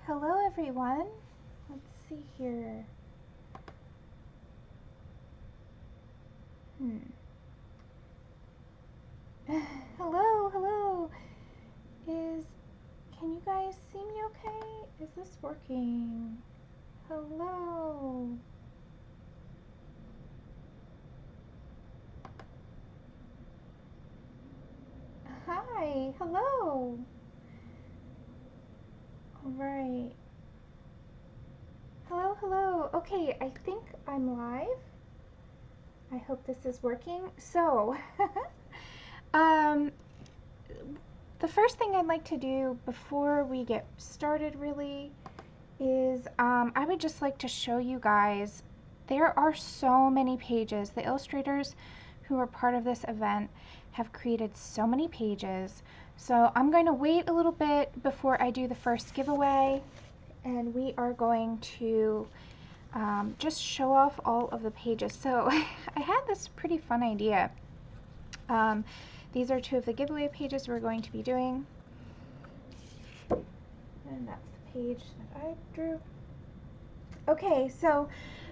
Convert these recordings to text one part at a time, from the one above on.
Hello everyone. Let's see here. Hello. Can you guys see me okay? Is this working? Hello. Hi, hello. All right. Hello. Okay, I think I'm live. I hope this is working. So, the first thing I'd like to do before we get started really is I would just like to show you guys there are so many pages. The illustrators who are part of this event have created so many pages. So I'm going to wait a little bit before I do the first giveaway, and we are going to just show off all of the pages. So I had this pretty fun idea. These are two of the giveaway pages we're going to be doing. And that's the page that I drew. Okay, so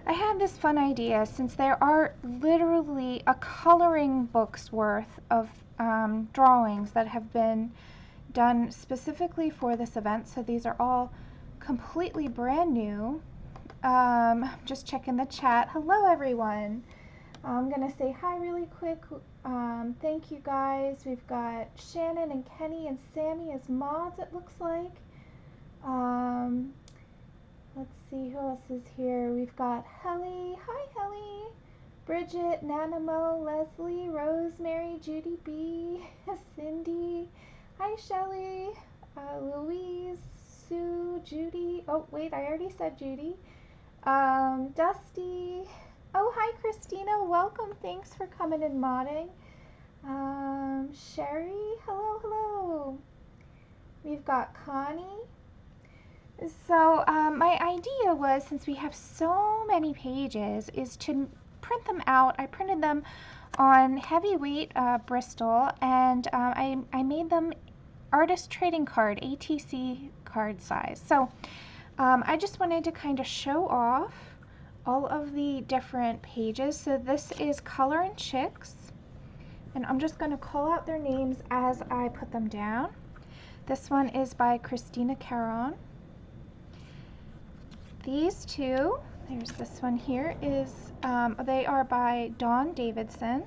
I had this fun idea, since there are literally a coloring book's worth of drawings that have been done specifically for this event. So these are all completely brand new. Just checking the chat. Hello everyone. I'm gonna say hi really quick. Thank you guys. We've got Shannon and Kenny and Sammy as mods, it looks like. Let's see who else is here. We've got Helly. Hi Helly. Bridget, Nanamo, Leslie, Rosemary, Judy B, Cindy. Hi Shelly. Louise, Sue, Judy. Oh wait, I already said Judy. Dusty. Oh, hi Christina, welcome, thanks for coming and modding. Sherry, hello. We've got Connie. So my idea was, since we have so many pages, is to print them out. I printed them on heavyweight Bristol, and I made them artist trading card, ATC card size. So I just wanted to kind of show off all of the different pages. So this is Color and Chicks, and I'm just going to call out their names as I put them down. This one is by Christina Caron. These two, there's this one here, is they are by Dawn Davidson.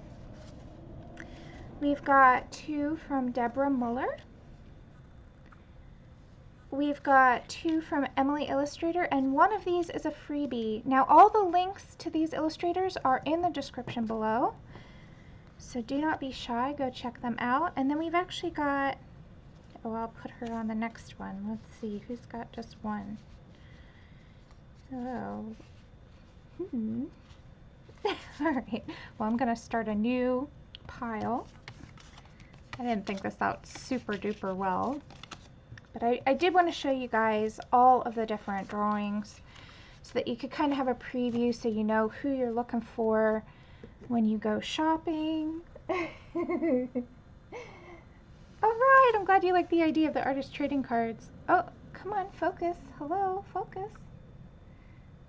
We've got two from Deborah Muller. We've got two from Emily Illustrator, and one of these is a freebie. Now all the links to these illustrators are in the description below, so do not be shy, go check them out. And then we've actually got, oh, I'll put her on the next one. Let's see, who's got just one? Oh. Alright, well, I'm going to start a new pile. I didn't think this out super duper well, but I did want to show you guys all of the different drawings so that you could kind of have a preview, so you know who you're looking for when you go shopping. Alright, I'm glad you like the idea of the artist trading cards. Oh, come on, focus. Hello, focus.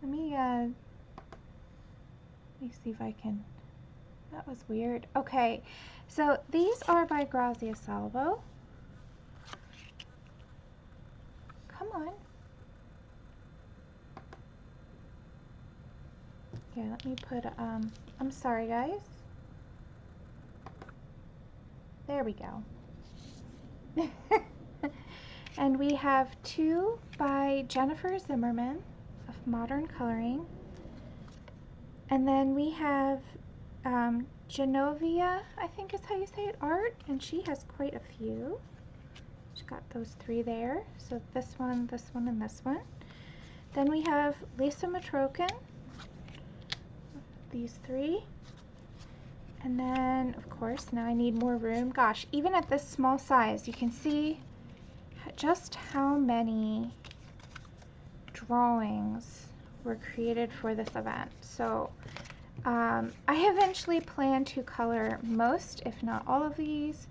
Let me see if I can, that was weird. Okay, so these are by Grazia Salvo. Come on. Here, let me put, I'm sorry guys. There we go. And we have two by Jennifer Zimmerman of Modern Coloring. And then we have Genovia, I think is how you say it, art, and she has quite a few. She's got those three there. So this one, and this one. Then we have Lisa Matrokin, these three. And then, of course, now I need more room. Gosh, even at this small size, you can see just how many drawings were created for this event. So I eventually plan to color most, if not all of these.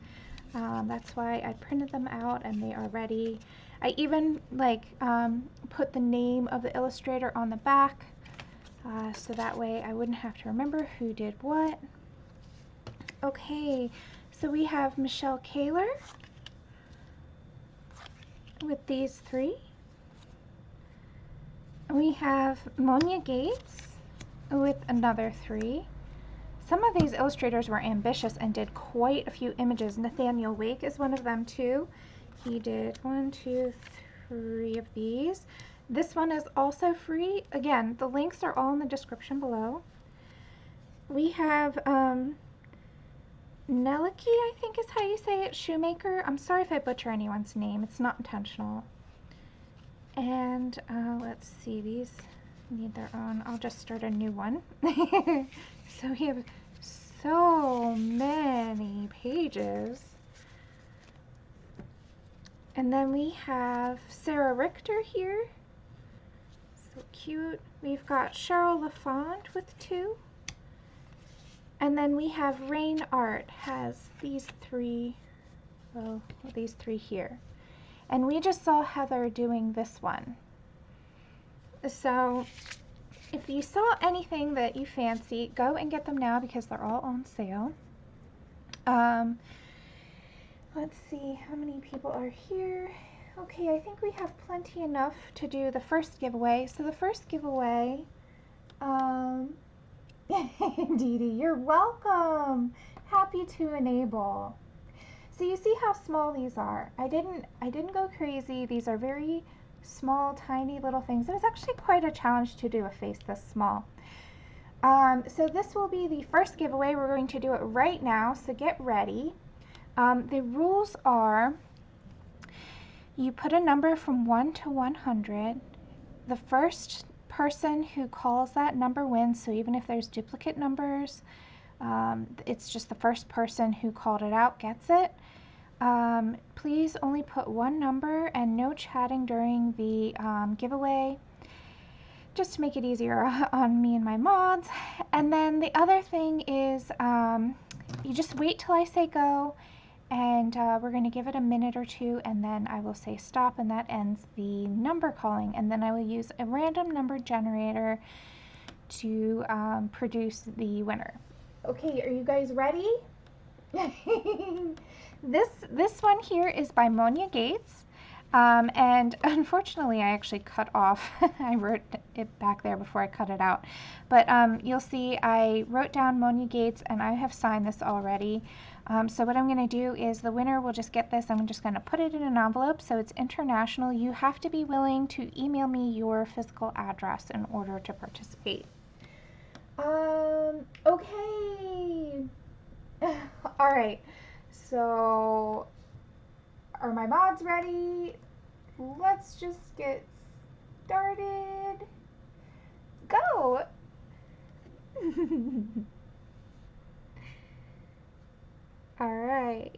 That's why I printed them out and they are ready. I even like put the name of the illustrator on the back, so that way I wouldn't have to remember who did what. Okay, so we have Michelle Kaler with these 3. We have Monia Gates with another 3. Some of these illustrators were ambitious and did quite a few images. Nathaniel Wake is one of them too. He did 1, 2, 3 of these. This one is also free. Again, the links are all in the description below. We have Neliki, I think is how you say it, Shoemaker. I'm sorry if I butcher anyone's name. It's not intentional. And let's see, these need their own. I'll just start a new one. So we have so many pages. And then we have Sarah Richter here. So cute. We've got Cheryl LaFont with 2. And then we have Rain Art has these 3, oh, these 3 here. And we just saw Heather doing this one. So if you saw anything that you fancy, go and get them now because they're all on sale. Let's see how many people are here. Okay, I think we have plenty enough to do the first giveaway. So the first giveaway, Dee Dee, you're welcome. Happy to enable. So you see how small these are. I didn't go crazy. These are very small, tiny little things. It was actually quite a challenge to do a face this small. So this will be the first giveaway. We're going to do it right now, so get ready. The rules are you put a number from 1 to 100. The first person who calls that number wins, so even if there's duplicate numbers, it's just the first person who called it out gets it. Please only put one number and no chatting during the giveaway, just to make it easier on me and my mods. And then the other thing is you just wait till I say go, and we're going to give it a minute or 2, and then I will say stop, and that ends the number calling. And then I will use a random number generator to produce the winner. Okay, are you guys ready? This one here is by Monia Gates, and unfortunately I actually cut off, I wrote it back there before I cut it out, but you'll see I wrote down Monia Gates and I have signed this already. So what I'm going to do is the winner will just get this. I'm just going to put it in an envelope, so it's international. You have to be willing to email me your physical address in order to participate. Okay. All right. So, are my mods ready? Let's just get started. Go! All right.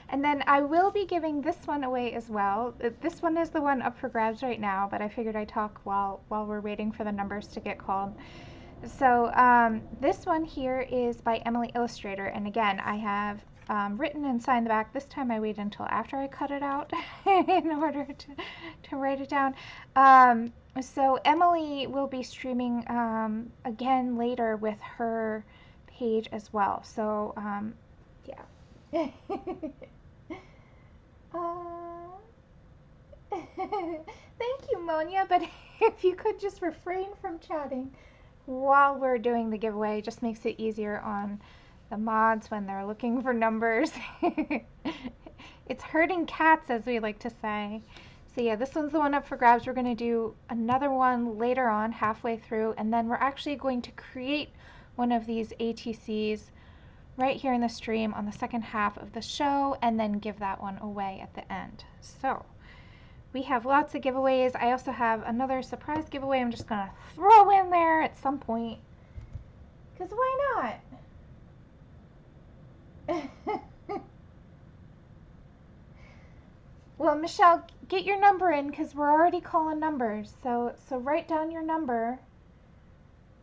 And then I will be giving this one away as well. This one is the one up for grabs right now, but I figured I'd talk while we're waiting for the numbers to get called. So this one here is by Emily Illustrator, and again I have written and signed the back. This time I waited until after I cut it out in order to write it down. So Emily will be streaming again later with her page as well. So yeah. Thank you, Monia, but if you could just refrain from chatting while we're doing the giveaway, just makes it easier on the mods when they're looking for numbers. It's herding cats, as we like to say. So yeah, this one's the one up for grabs. We're going to do another one later on, halfway through, and then we're actually going to create one of these ATCs right here in the stream on the second half of the show, and then give that one away at the end. So we have lots of giveaways. I also have another surprise giveaway I'm just going to throw in there at some point, because why not? Well, Michelle, get your number in, because we're already calling numbers. So write down your number.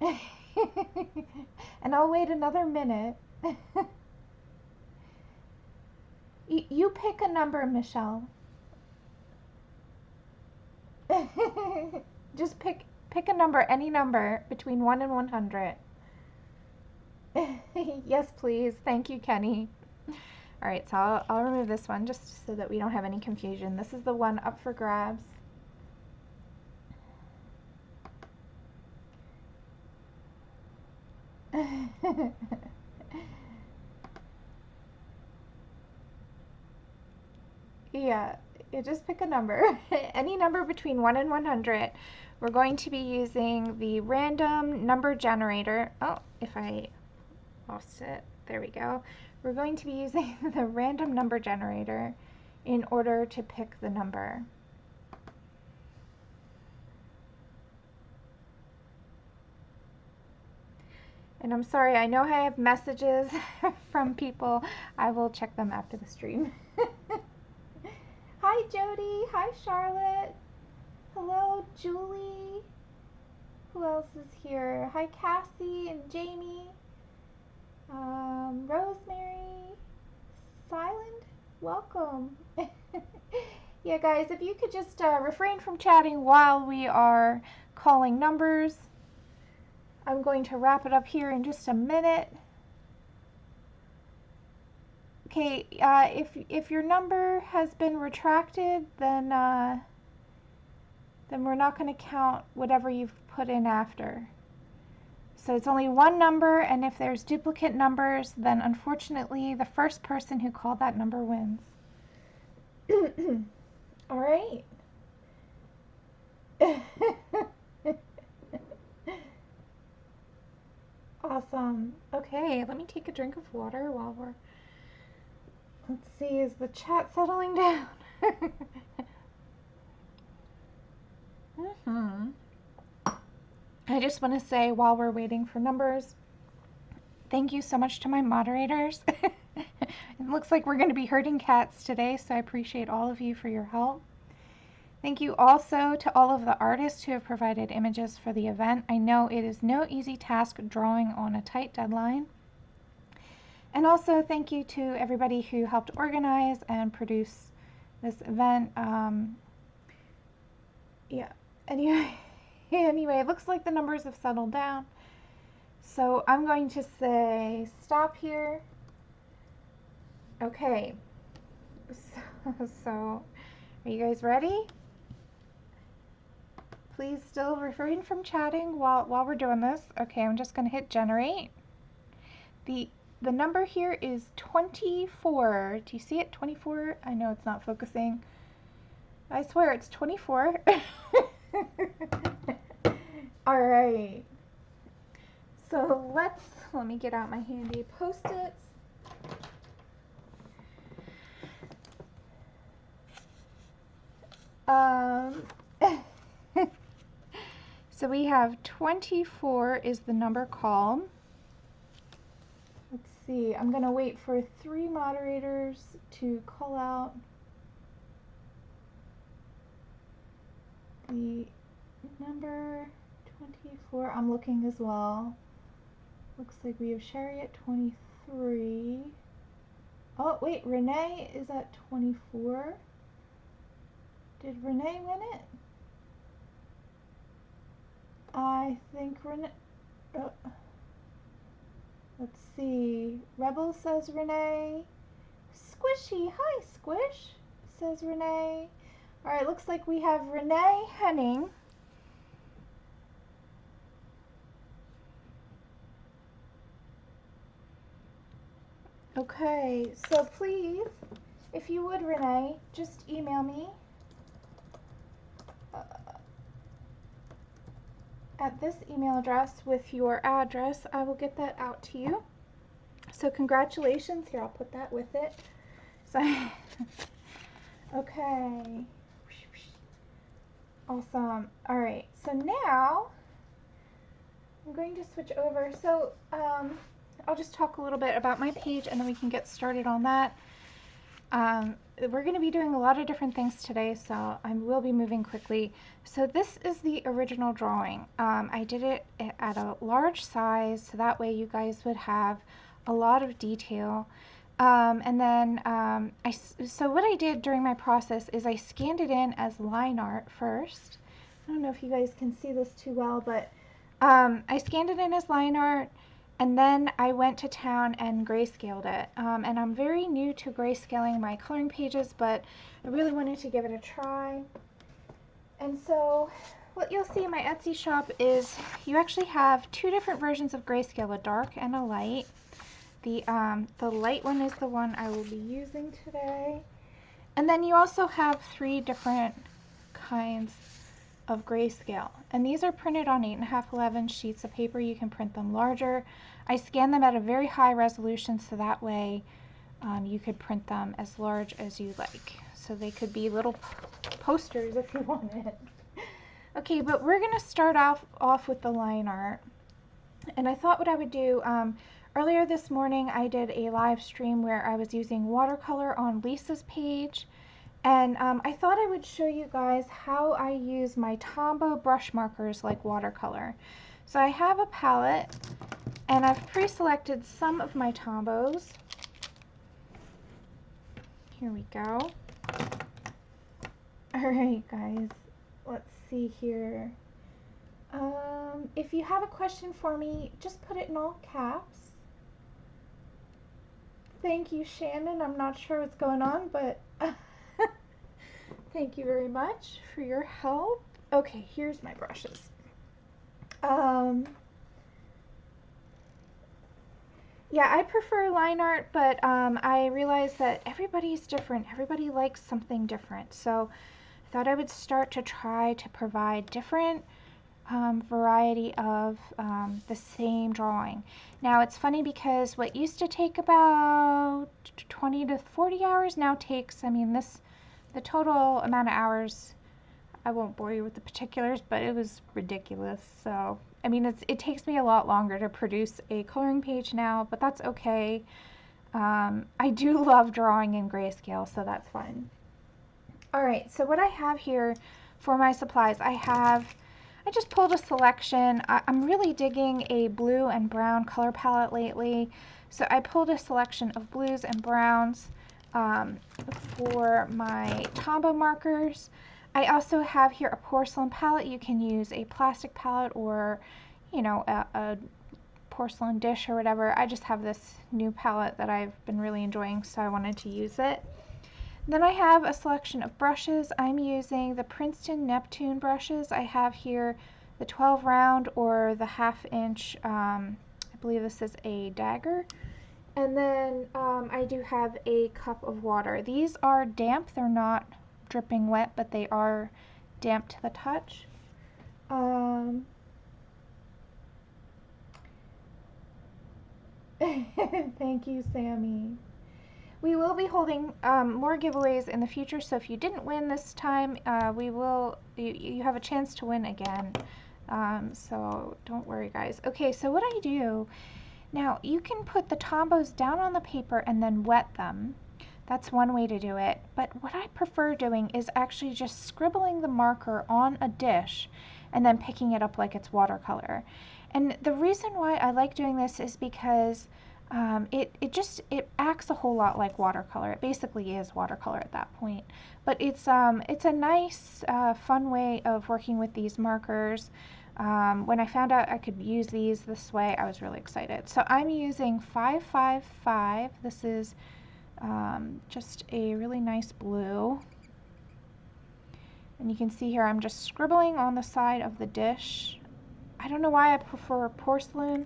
And I'll wait another minute. You pick a number, Michelle. Just pick a number, any number between 1 and 100. Yes, please. Thank you, Kenny. All right, so I'll remove this one just so that we don't have any confusion. This is the one up for grabs. Yeah, just pick a number. Any number between 1 and 100. We're going to be using the random number generator. Oh, if I lost it, there we go. We're going to be using the random number generator in order to pick the number. And I'm sorry, I know I have messages from people. I will check them after the stream. Hi, Jody. Hi, Charlotte. Hello, Julie. Who else is here? Hi, Cassie and Jamie. Rosemary. Silent. Welcome. Yeah, guys, if you could just refrain from chatting while we are calling numbers. I'm going to wrap it up here in just a minute. Okay, if your number has been retracted, then we're not going to count whatever you've put in after. So it's only one number, and if there's duplicate numbers, then unfortunately the first person who called that number wins. All right. Awesome. Okay, let me take a drink of water while we're... Let's see, is the chat settling down? I just want to say, while we're waiting for numbers, thank you so much to my moderators. It looks like we're going to be herding cats today, so I appreciate all of you for your help. Thank you also to all of the artists who have provided images for the event. I know it is no easy task drawing on a tight deadline. And also thank you to everybody who helped organize and produce this event. Yeah, anyway, it looks like the numbers have settled down. So I'm going to say stop here. Okay, so are you guys ready? Please still refrain from chatting while we're doing this. Okay, I'm just going to hit generate. The number here is 24. Do you see it? 24? I know it's not focusing. I swear it's 24. All right. So let me get out my handy Post-its. So we have 24 is the number called. Let's see, I'm going to wait for 3 moderators to call out the number 24. I'm looking as well. Looks like we have Sherry at 23. Oh, wait, Renee is at 24. Did Renee win it? I think Renee... Oh. Let's see. Rebel says Renee. Squishy, hi Squish, says Renee. All right, looks like we have Renee Henning. Okay, so please, if you would, Renee, just email me at this email address with your address. I will get that out to you. So congratulations. Here, I'll put that with it. So, okay. Awesome. All right, so now I'm going to switch over. So I'll just talk a little bit about my page and then we can get started on that. We're going to be doing a lot of different things today, so I will be moving quickly. So this is the original drawing. I did it at a large size, so that way you guys would have a lot of detail. And then so what I did during my process is I scanned it in as line art first. I don't know if you guys can see this too well, but I scanned it in as line art, and then I went to town and grayscaled it. And I'm very new to grayscaling my coloring pages, but I really wanted to give it a try. And so what you'll see in my Etsy shop is you actually have two different versions of grayscale, a dark and a light. The light one is the one I will be using today. And then you also have three different kinds of grayscale. And these are printed on 8.5/11 sheets of paper. You can print them larger. I scan them at a very high resolution so that way you could print them as large as you like. So they could be little posters if you wanted. Okay, but we're going to start off with the line art. And I thought what I would do, earlier this morning I did a live stream where I was using watercolor on Lisa's page. And I thought I would show you guys how I use my Tombow brush markers like watercolor. So I have a palette and I've pre-selected some of my Tombows. Here we go. Alright guys, let's see here. If you have a question for me, just put it in all caps. Thank you, Shannon. I'm not sure what's going on, but thank you very much for your help. Okay, here's my brushes. Yeah, I prefer line art, but I realize that everybody's different. Everybody likes something different. So I thought I would start to try to provide different variety of the same drawing. Now it's funny because what used to take about 20 to 40 hours now takes, I mean, the total amount of hours, I won't bore you with the particulars, but it was ridiculous. So, I mean, it takes me a lot longer to produce a coloring page now, but that's okay. I do love drawing in grayscale, so that's fun. Alright, so what I have here for my supplies, I just pulled a selection. I'm really digging a blue and brown color palette lately, so I pulled a selection of blues and browns for my Tombow markers. I also have here a porcelain palette. You can use a plastic palette or, you know, a porcelain dish or whatever. I just have this new palette that I've been really enjoying, so I wanted to use it. Then I have a selection of brushes. I'm using the Princeton Neptune brushes. I have here the 12 round or the 1/2 inch, I believe this is a dagger. And then I do have a cup of water. These are damp, they're not dripping wet, but they are damp to the touch. Thank you, Sammy. We will be holding more giveaways in the future, so if you didn't win this time, you have a chance to win again. So don't worry, guys. Okay, so what I do, now you can put the Tombows down on the paper and then wet them. That's one way to do it, but what I prefer doing is actually just scribbling the marker on a dish and then picking it up like it's watercolor. And the reason why I like doing this is because it acts a whole lot like watercolor. It basically is watercolor at that point. But it's a nice, fun way of working with these markers. When I found out I could use these this way, I was really excited. So I'm using 555. This is just a really nice blue. And you can see here I'm just scribbling on the side of the dish. I don't know why I prefer porcelain,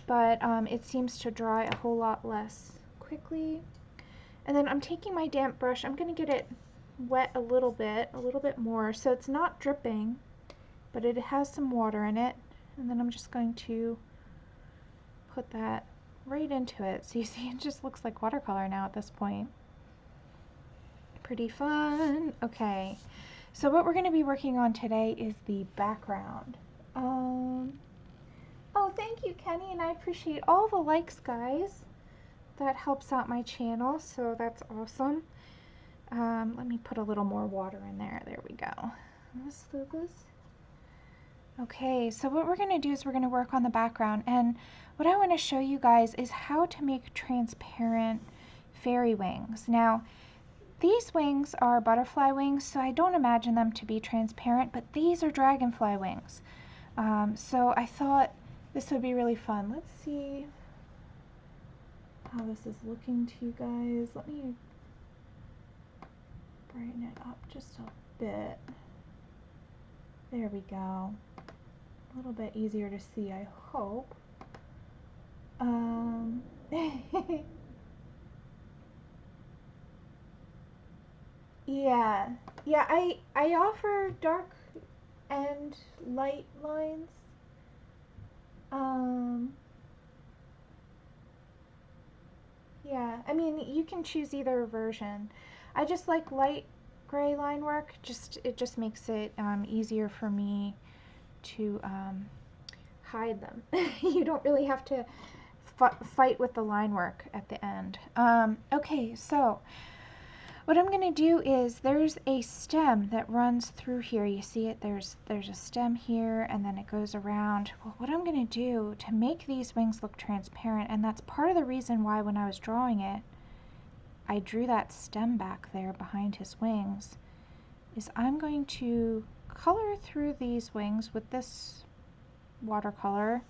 but it seems to dry a whole lot less quickly. And then I'm taking my damp brush, I'm going to get it wet a little bit more, so it's not dripping, but it has some water in it. And then I'm just going to put that right into it. So you see it just looks like watercolor now at this point. Pretty fun. Okay, so what we're going to be working on today is the background. Oh, thank you, Kenny, and I appreciate all the likes, guys. That helps out my channel, so that's awesome. Let me put a little more water in there. There we go. Let's do this. Okay, so what we're going to do is we're going to work on the background, and what I want to show you guys is how to make transparent fairy wings. Now, these wings are butterfly wings, so I don't imagine them to be transparent, but these are dragonfly wings. So I thought this would be really fun. Let's see how this is looking to you guys. Let me brighten it up just a bit. There we go. A little bit easier to see, I hope. Yeah, I offer dark and light lines. Yeah, I mean, you can choose either version. I just like light gray line work. It just makes it easier for me to hide them. You don't really have to fight with the line work at the end. Okay, so what I'm going to do is there's a stem that runs through here. You see it? There's a stem here, and then it goes around. Well, what I'm going to do to make these wings look transparent, and that's part of the reason why when I was drawing it, I drew that stem back there behind his wings, is I'm going to color through these wings with this watercolor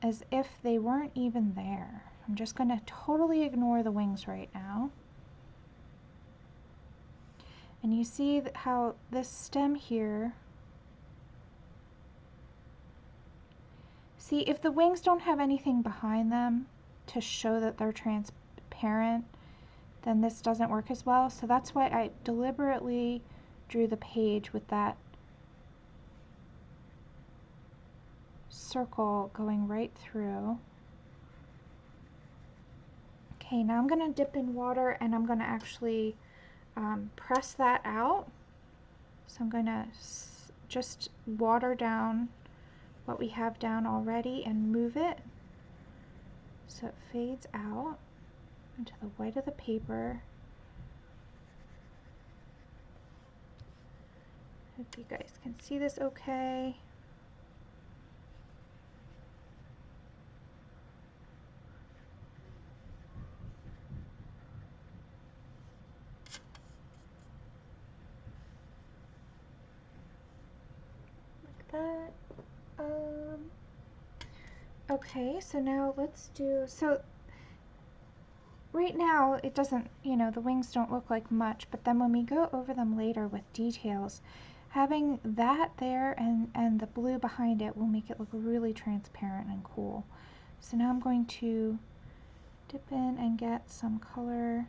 as if they weren't even there. I'm just going to totally ignore the wings right now. And you see how this stem here, see if the wings don't have anything behind them to show that they're transparent, then this doesn't work as well. So that's why I deliberately drew the page with that circle going right through. Okay, now I'm going to dip in water and I'm going to actually press that out. So I'm going to just water down what we have down already and move it so it fades out into the white of the paper. Hope you guys can see this okay. That. Okay, so now let's do, so right now it doesn't, the wings don't look like much, but then when we go over them later with details, having that there and the blue behind it will make it look really transparent and cool. So now I'm going to dip in and get some color,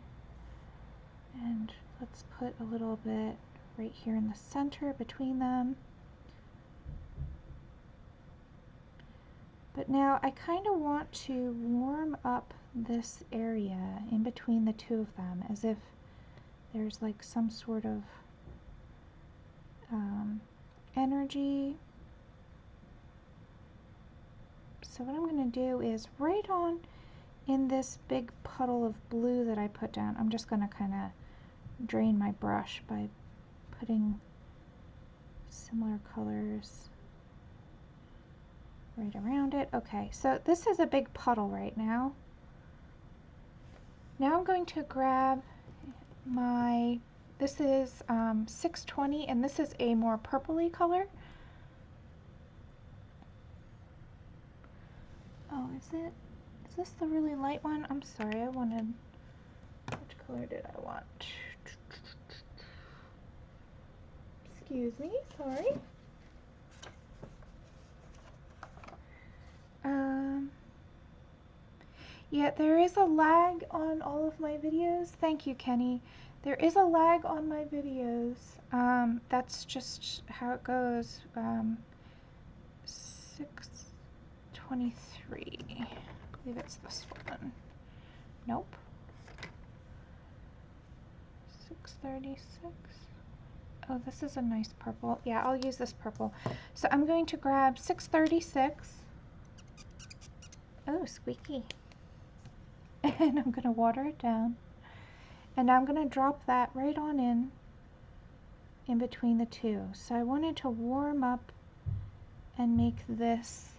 and let's put a little bit right here in the center between them. But now I kind of want to warm up this area in between the two of them as if there's like some sort of energy. So what I'm going to do is right on in this big puddle of blue that I put down, I'm just going to kind of drain my brush by putting similar colors right around it. Okay, so this is a big puddle right now. Now I'm going to grab my, this is 620, and this is a more purpley color. Oh, is this the really light one? I'm sorry, I wanted, which color did I want? Excuse me, sorry. Yeah, there is a lag on all of my videos. Thank you, Kenny. There is a lag on my videos. That's just how it goes. 623. I believe it's this one. Nope. 636. Oh, this is a nice purple. Yeah, I'll use this purple. So I'm going to grab 636. Oh, squeaky. And I'm going to water it down. And now I'm going to drop that right on in between the two. So I wanted to warm up and make this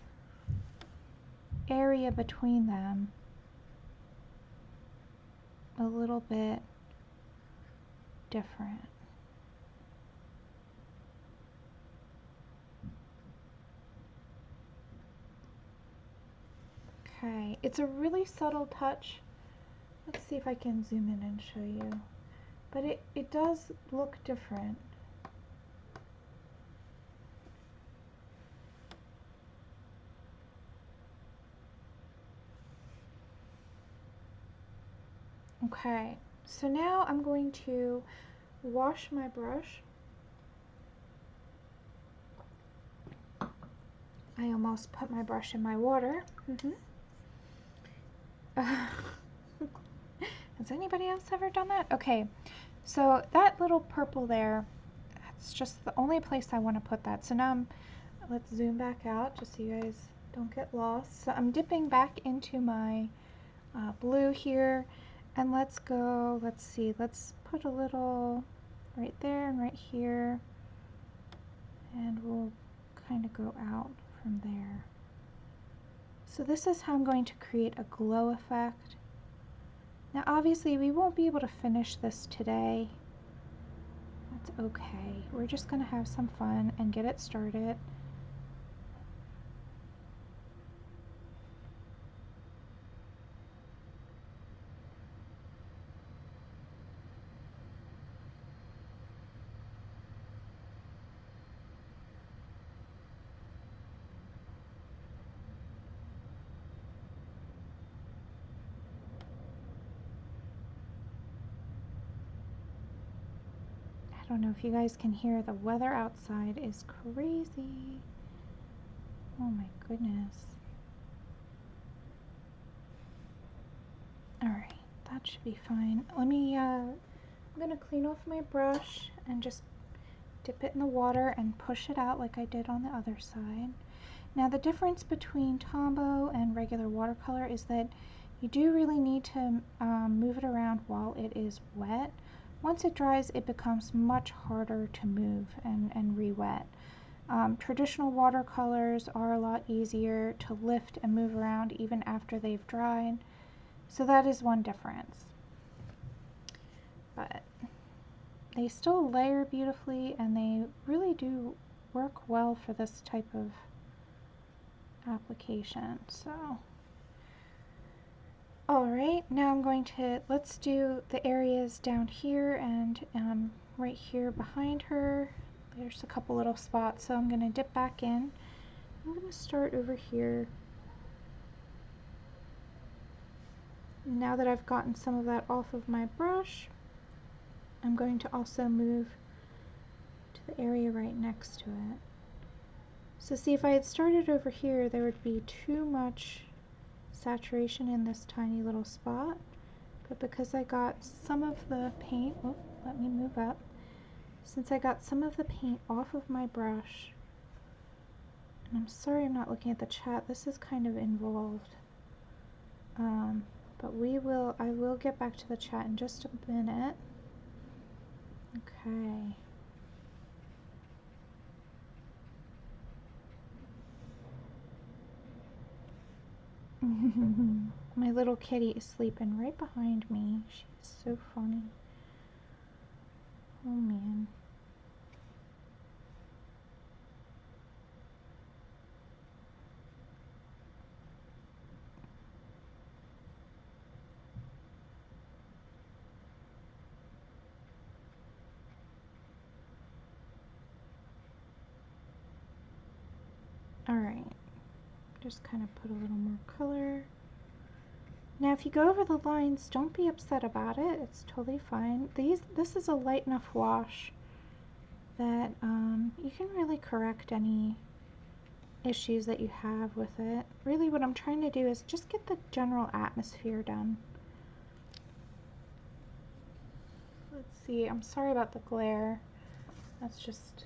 area between them a little bit different. Okay, it's a really subtle touch. Let's see if I can zoom in and show you. But it does look different. Okay, so now I'm going to wash my brush. I almost put my brush in my water. Has anybody else ever done that? Okay, so that little purple there, that's just the only place I want to put that. So now let's zoom back out just so you guys don't get lost. So I'm dipping back into my blue here, and let's see, let's put a little right there and right here, and we'll kind of go out from there. So this is how I'm going to create a glow effect. Now obviously we won't be able to finish this today. That's okay. We're just going to have some fun and get it started. I don't know if you guys can hear, the weather outside is crazy. Oh my goodness. Alright, that should be fine. Let me, I'm going to clean off my brush and just dip it in the water and push it out like I did on the other side. Now the difference between Tombow and regular watercolor is that you do really need to move it around while it is wet. Once it dries, it becomes much harder to move and re-wet. Traditional watercolors are a lot easier to lift and move around even after they've dried. So that is one difference. But they still layer beautifully, and they really do work well for this type of application. So alright, now I'm going to, let's do the areas down here and right here behind her. There's a couple little spots, so I'm going to dip back in. I'm going to start over here. Now that I've gotten some of that off of my brush, I'm going to also move to the area right next to it. So see, if I had started over here, there would be too much saturation in this tiny little spot, but because I got some of the paint, oh, let me move up. Since I got some of the paint off of my brush, and I'm sorry I'm not looking at the chat, this is kind of involved, but I will get back to the chat in just a minute. Okay. My little kitty is sleeping right behind me. She's so funny. Oh man. Alright. Just kind of put a little more color. Now if you go over the lines, don't be upset about it. It's totally fine. This is a light enough wash that you can really correct any issues that you have with it. Really what I'm trying to do is just get the general atmosphere done. Let's see, I'm sorry about the glare. That's just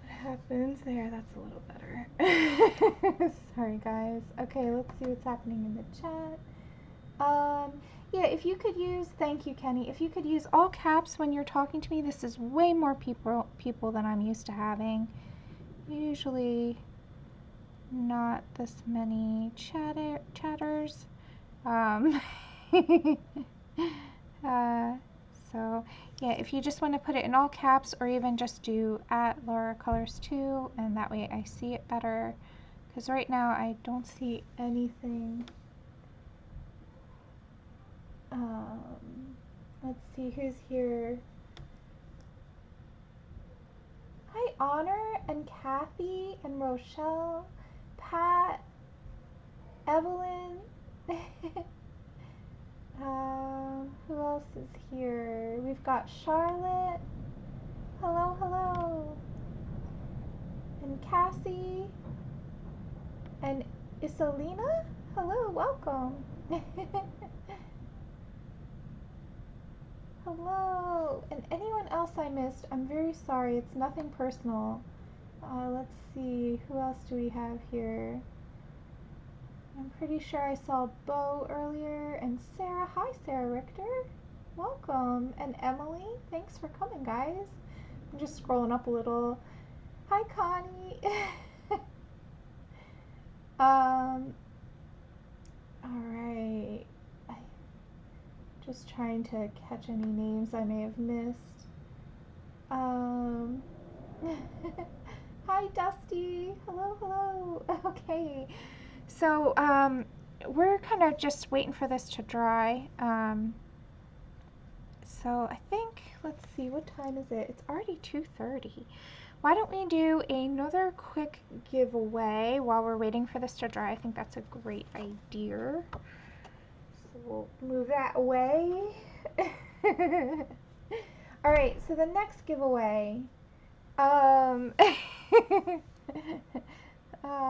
what happens there. That's a little better. Sorry guys. Okay, let's see what's happening in the chat. Yeah, if you could use, thank you Kenny, if you could use all caps when you're talking to me, this is way more people than I'm used to having. usually not this many chatters. Um, so yeah, if you just want to put it in all caps or even just do @lauracolorstoo, and that way I see it better, because right now I don't see anything. Let's see who's here. Hi Honor and Kathy and Rochelle, Pat, Evelyn. Who else is here? We've got Charlotte. Hello, hello. And Cassie. And Isolina. Hello, welcome. Hello. And anyone else I missed, I'm very sorry. It's nothing personal. Let's see. Who else do we have here? I'm pretty sure I saw Bo earlier, and Sarah. Hi, Sarah Richter. Welcome. And Emily. Thanks for coming, guys. I'm just scrolling up a little. Hi, Connie. Alright. Just trying to catch any names I may have missed. Hi, Dusty. Hello, hello. Okay. So, we're kind of just waiting for this to dry. So I think, let's see, what time is it? It's already 2:30. Why don't we do another quick giveaway while we're waiting for this to dry? I think that's a great idea. So we'll move that away. All right, so the next giveaway.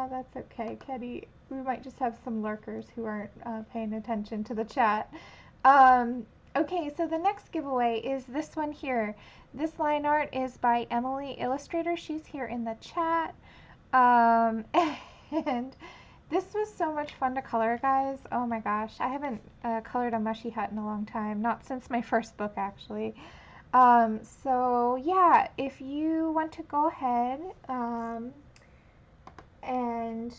That's okay, Ketty. We might just have some lurkers who aren't paying attention to the chat. Okay, so the next giveaway is this one here. This line art is by Emily Illustrator. She's here in the chat. And this was so much fun to color, guys. Oh my gosh. I haven't colored a mushy hut in a long time. Not since my first book, actually. So yeah, if you want to go ahead, and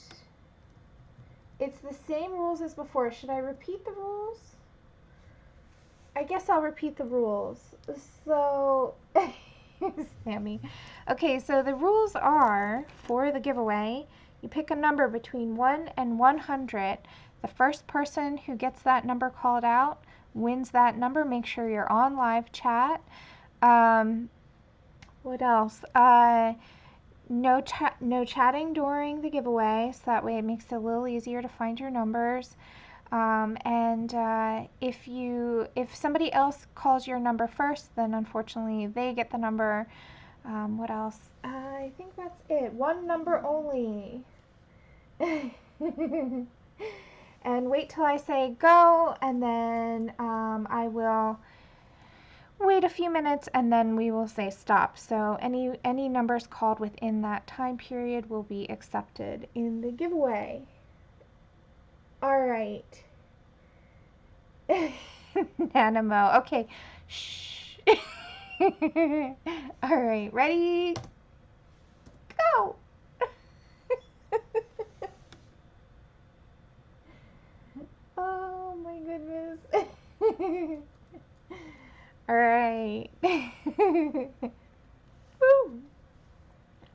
it's the same rules as before. Should I repeat the rules? I guess I'll repeat the rules. So, Sammy. Okay, so the rules are, for the giveaway, you pick a number between 1 and 100. The first person who gets that number called out wins that number. Make sure you're on live chat. What else? No chatting during the giveaway, so that way it makes it a little easier to find your numbers. If somebody else calls your number first, then unfortunately they get the number. What else? I think that's it. One number only. And wait till I say go, and then I will wait a few minutes, and then we will say stop. So any numbers called within that time period will be accepted in the giveaway. All right. Nanimo. Okay. Shh. All right. Ready? Go. Oh my goodness. All right. Woo.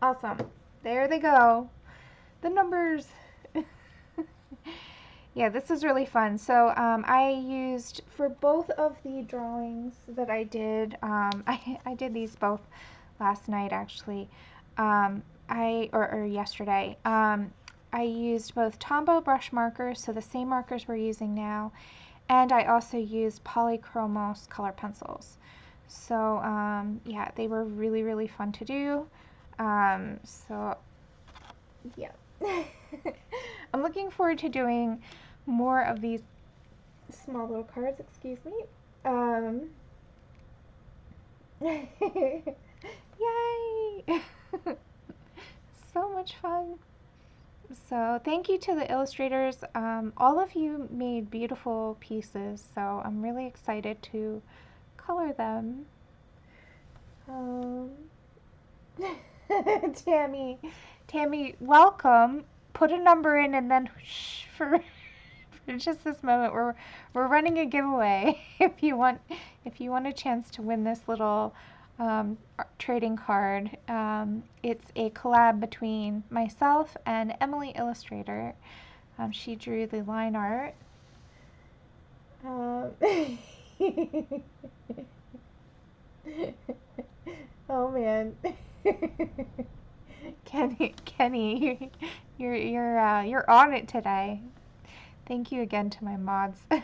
Awesome. There they go. The numbers. Yeah, this is really fun. So I used, for both of the drawings that I did, I did these both last night actually, or yesterday. I used both Tombow brush markers, so the same markers we're using now, and I also used Polychromos color pencils. So yeah, they were really, really fun to do. So yeah. I'm looking forward to doing more of these small little cards, excuse me. Yay! So much fun. So thank you to the illustrators. All of you made beautiful pieces, so I'm really excited to color them. Tammy, welcome. Put a number in and then shh, for just this moment, we're running a giveaway. If you want a chance to win this little trading card, it's a collab between myself and Emily Illustrator. She drew the line art. Oh man. Kenny, you're on it today. Thank you again to my mods. All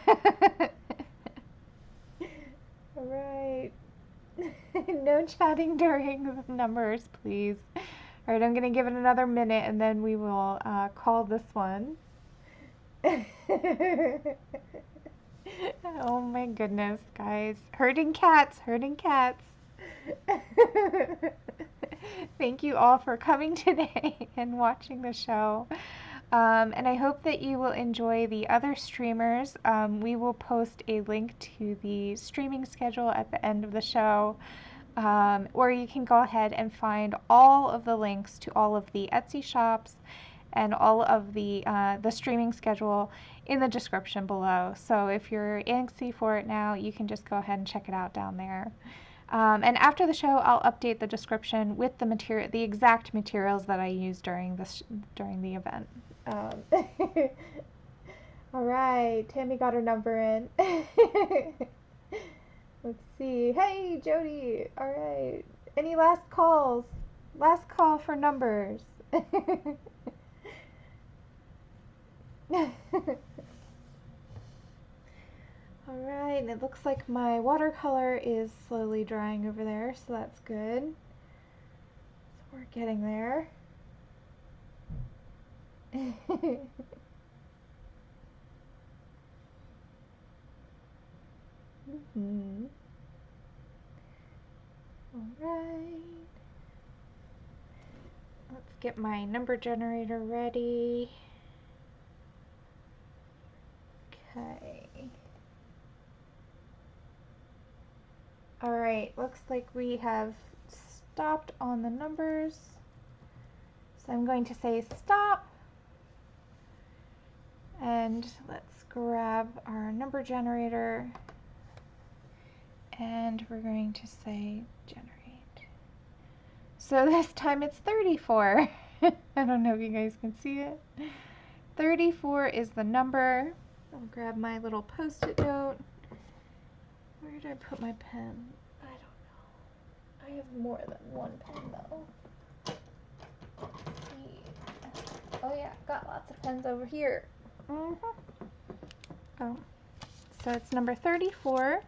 right. No chatting during the numbers, please. All right, I'm gonna give it another minute and then we will call this one. Oh my goodness, guys. Herding cats. Thank you all for coming today and watching the show. And I hope that you will enjoy the other streamers. We will post a link to the streaming schedule at the end of the show. Or you can go ahead and find all of the links to all of the Etsy shops and all of the streaming schedule in the description below. So if you're antsy for it now, you can just go ahead and check it out down there. And after the show, I'll update the description with the exact materials that I used during the event. All right, Tammy got her number in. Let's see. Hey, Jody. All right. Any last calls? Last call for numbers. Alright, and it looks like my watercolor is slowly drying over there, so that's good. So we're getting there. Alright. Let's get my number generator ready. Okay. Alright, looks like we have stopped on the numbers. So I'm going to say stop. And let's grab our number generator. And we're going to say generate. So this time it's 34. I don't know if you guys can see it. 34 is the number. I'll grab my little post-it note. Where did I put my pen? I don't know. I have more than one pen though. Let's see. Oh yeah, got lots of pens over here. Oh, so it's number 34.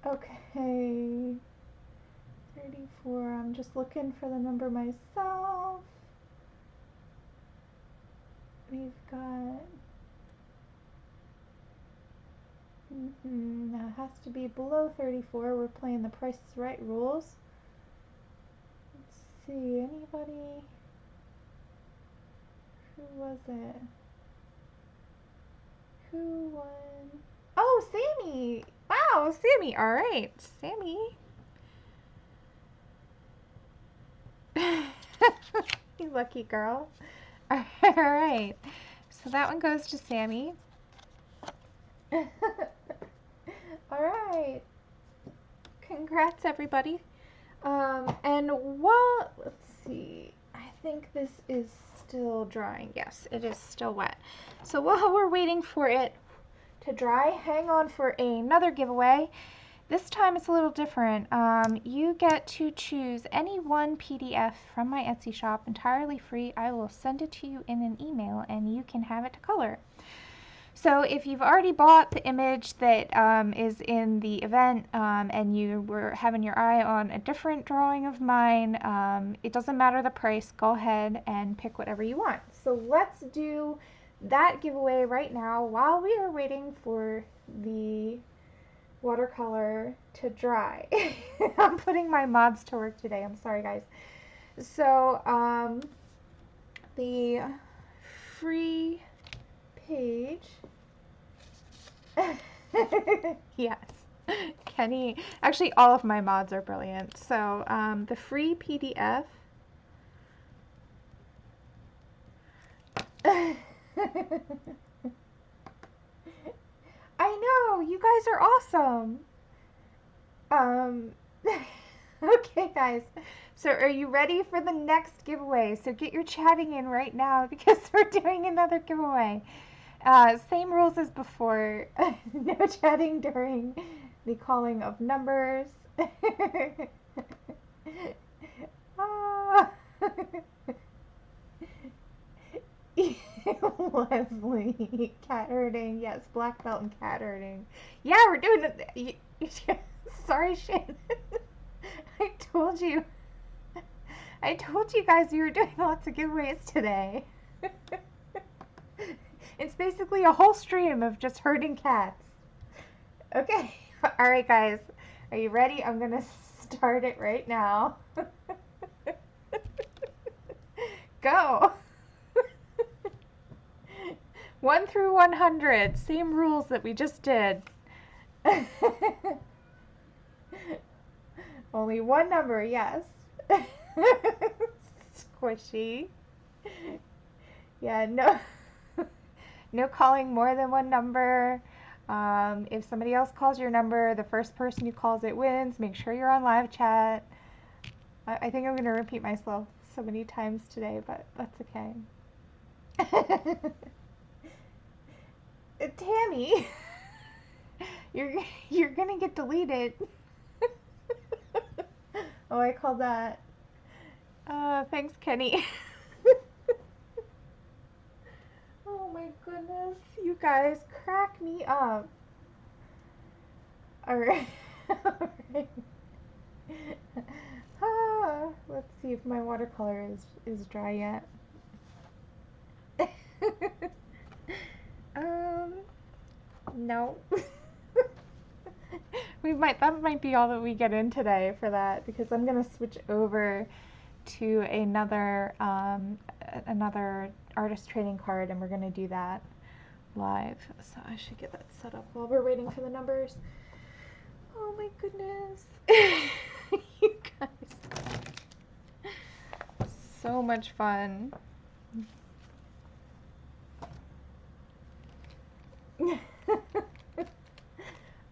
Okay. 34. I'm just looking for the number myself. We've got... Now it has to be below 34. We're playing the Price is Right rules. Let's see, anybody? Who was it? Who won? Oh, Sammy! Wow, Sammy. All right, Sammy. You lucky girl. All right. So that one goes to Sammy. All right. Congrats, everybody. And while, let's see, I think this is still drying. Yes, it is still wet. So while we're waiting for it to dry, hang on for another giveaway. This time it's a little different. You get to choose any one PDF from my Etsy shop entirely free. I will send it to you in an email and you can have it to color. So if you've already bought the image that is in the event and you were having your eye on a different drawing of mine, it doesn't matter the price. Go ahead and pick whatever you want. So let's do that giveaway right now while we are waiting for the watercolor to dry. I'm putting my mods to work today. I'm sorry, guys. So the free page. Yes. Kenny, actually all of my mods are brilliant. So the free PDF. I know, you guys are awesome. Okay guys, so are you ready for the next giveaway? So get your chatting in right now because we're doing another giveaway. Same rules as before. No chatting during the calling of numbers. Leslie, cat herding. Yes, black belt and cat herding. Yeah, we're doing it. Sorry, Shannon. I told you. I told you guys we were doing lots of giveaways today. It's basically a whole stream of just herding cats. Okay. All right, guys. Are you ready? I'm going to start it right now. Go. 1 through 100. Same rules that we just did. Only one number, yes. Squishy. Yeah, no. No calling more than one number. If somebody else calls your number, the first person who calls it wins. Make sure you're on live chat. I think I'm going to repeat myself so many times today, but that's okay. Tammy, you're going to get deleted. Oh, I called that. Thanks, Kenny. Oh my goodness, you guys crack me up. All right. All right. Let's see if my watercolor is dry yet. No. That might be all that we get in today for that, because I'm gonna switch over to another artist trading card, and we're gonna do that live. So I should get that set up while we're waiting for the numbers. Oh my goodness. You guys. So much fun.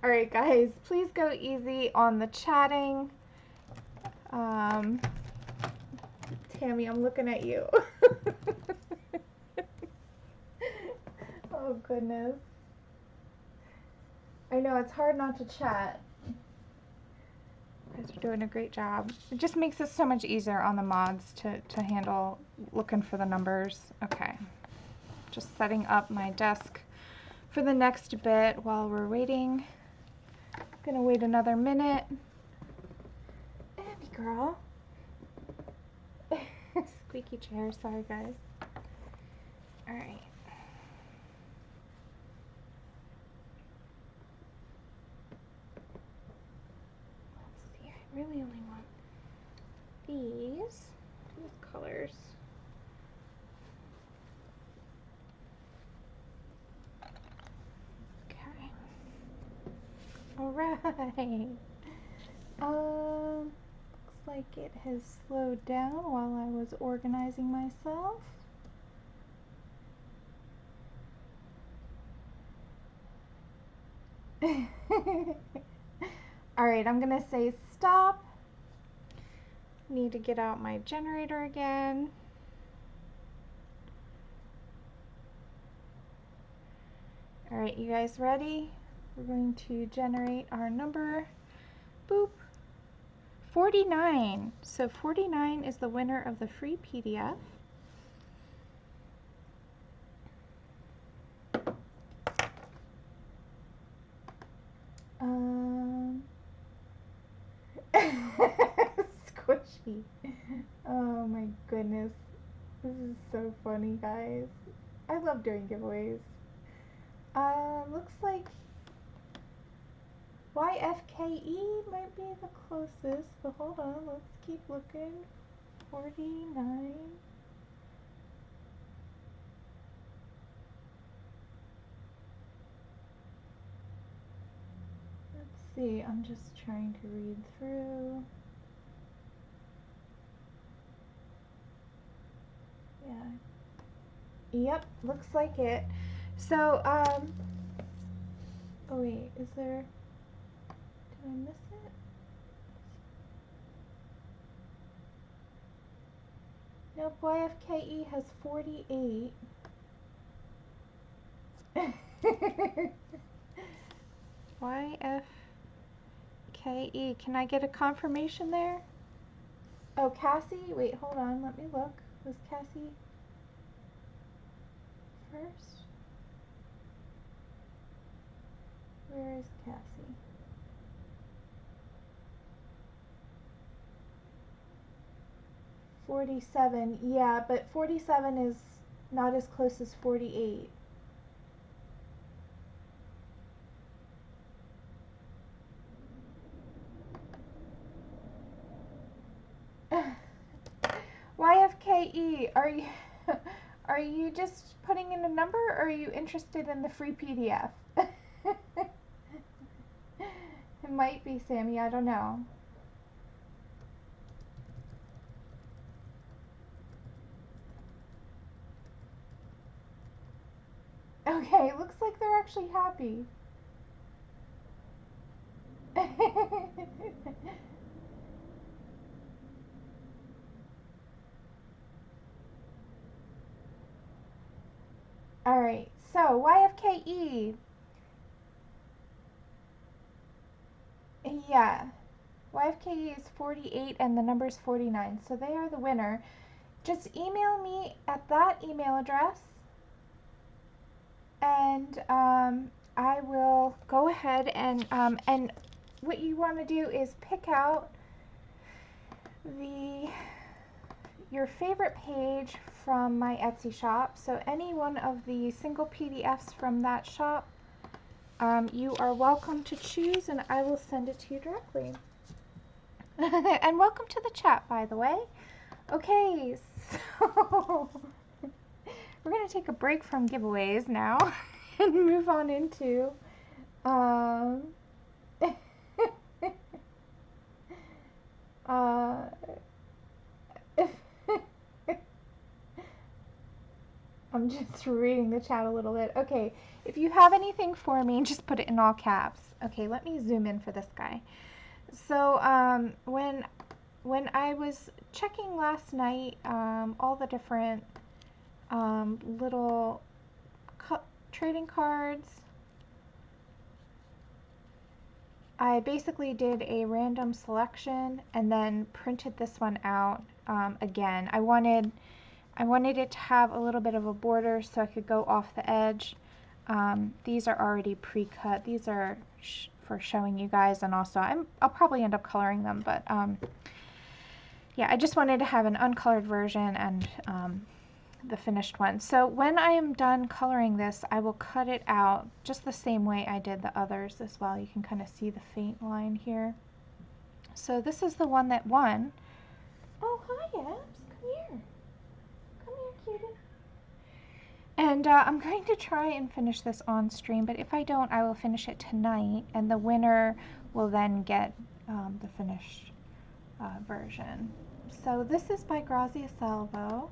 Alright guys, please go easy on the chatting. Tammy, I'm looking at you. Oh goodness. I know, it's hard not to chat. You guys are doing a great job. It just makes it so much easier on the mods to handle looking for the numbers. Okay. Just setting up my desk for the next bit while we're waiting. Gonna wait another minute. Abby girl. Squeaky chair, sorry guys. Alright. Let's see, I really only want these colors. Okay. Alright. Looks like it has slowed down while I was organizing myself. Alright, I'm gonna say stop. Need to get out my generator again. Alright, you guys ready? We're going to generate our number. Boop. 49. So 49 is the winner of the free PDF. Squishy. Oh my goodness. This is so funny, guys. I love doing giveaways. Looks like YFKE might be the closest, but hold on, let's keep looking. 49. see, I'm just trying to read through. Yeah. Yep, looks like it. So, oh wait, is there, did I miss it? Nope, YFKE has 48. YFKE, can I get a confirmation there? Oh, Cassie, wait, hold on, let me look. Was Cassie first? Where is Cassie? $47, yeah, but 47 is not as close as 48. YFKE, are you just putting in a number, or are you interested in the free PDF? It might be, Sammy, I don't know. Okay, looks like they're actually happy. Alright, so YFKE. Yeah. YFKE is 48 and the number is 49, so they are the winner. Just email me at that email address, and I will go ahead and what you want to do is pick out your favorite page from my Etsy shop. So any one of the single PDFs from that shop, you are welcome to choose, and I will send it to you directly. And welcome to the chat, by the way. Okay, so we're going to take a break from giveaways now and move on into I'm just reading the chat a little bit. Okay, if you have anything for me, just put it in all caps. Okay, let me zoom in for this guy. So when I was checking last night all the different little trading cards, I basically did a random selection and then printed this one out again. I wanted it to have a little bit of a border so I could go off the edge. These are already pre-cut. These are for showing you guys, and also I'll probably end up coloring them, but yeah, I just wanted to have an uncolored version and the finished one. So when I am done coloring this, I will cut it out just the same way I did the others as well. You can kind of see the faint line here. So this is the one that won. Oh, hi, Abs. Come here. Come here, cutie. And I'm going to try and finish this on stream, but if I don't, I will finish it tonight, and the winner will then get the finished version. So this is by Grazia Salvo.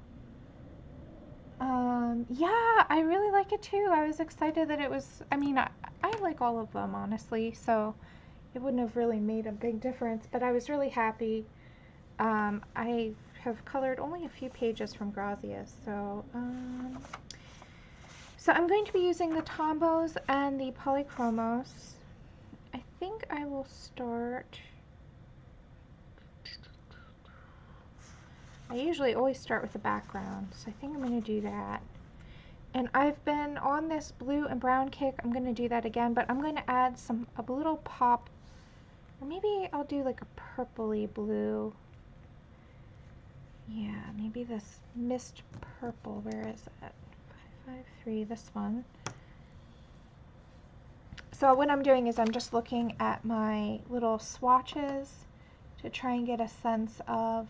Yeah, I really like it too. I was excited that it was, I mean, I like all of them, honestly, so it wouldn't have really made a big difference, but I was really happy. I have colored only a few pages from Grazia, so I'm going to be using the Tombows and the Polychromos. I think I will start, I usually always start with the background, so I think I'm going to do that. And I've been on this blue and brown kick. I'm going to do that again, but I'm going to add a little pop, or maybe I'll do like a purpley blue. Yeah, maybe this mist purple. Where is it? 553, this one. So what I'm doing is I'm just looking at my little swatches to try and get a sense of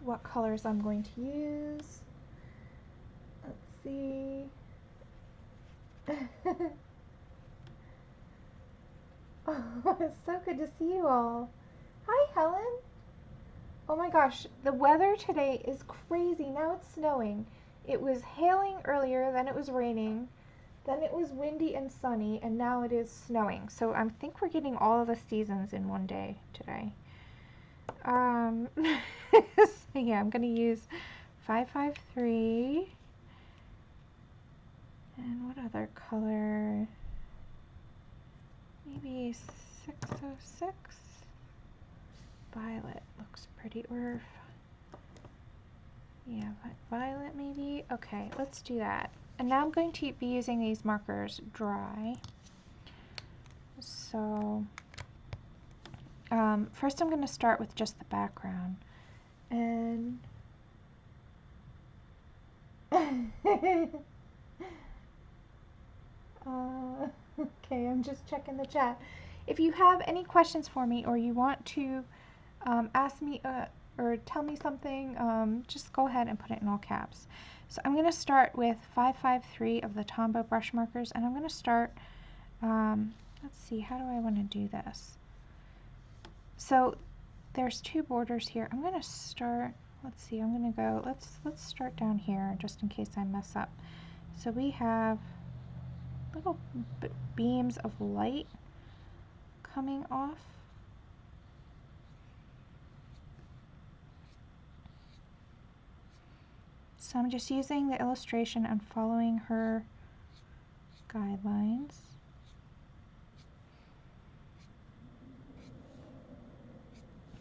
what colors I'm going to use. Let's see. Oh, it's so good to see you all. Hi, Helen. Oh my gosh, the weather today is crazy. Now it's snowing. It was hailing earlier, then it was raining, then it was windy and sunny, and now it is snowing. So I think we're getting all of the seasons in one day today. So yeah, I'm going to use 553. And what other color? Maybe 606. Violet looks pretty, or yeah, violet maybe. Okay, let's do that. And now I'm going to be using these markers dry. So first I'm going to start with just the background. And okay, I'm just checking the chat. If you have any questions for me, or you want to ask me or tell me something, just go ahead and put it in all caps. So I'm going to start with 553 of the Tombow brush markers, and I'm going to start, let's see, how do I want to do this? So there's two borders here. I'm going to start, let's see, I'm going to go, let's start down here just in case I mess up. So we have little beams of light coming off. So I'm just using the illustration and following her guidelines.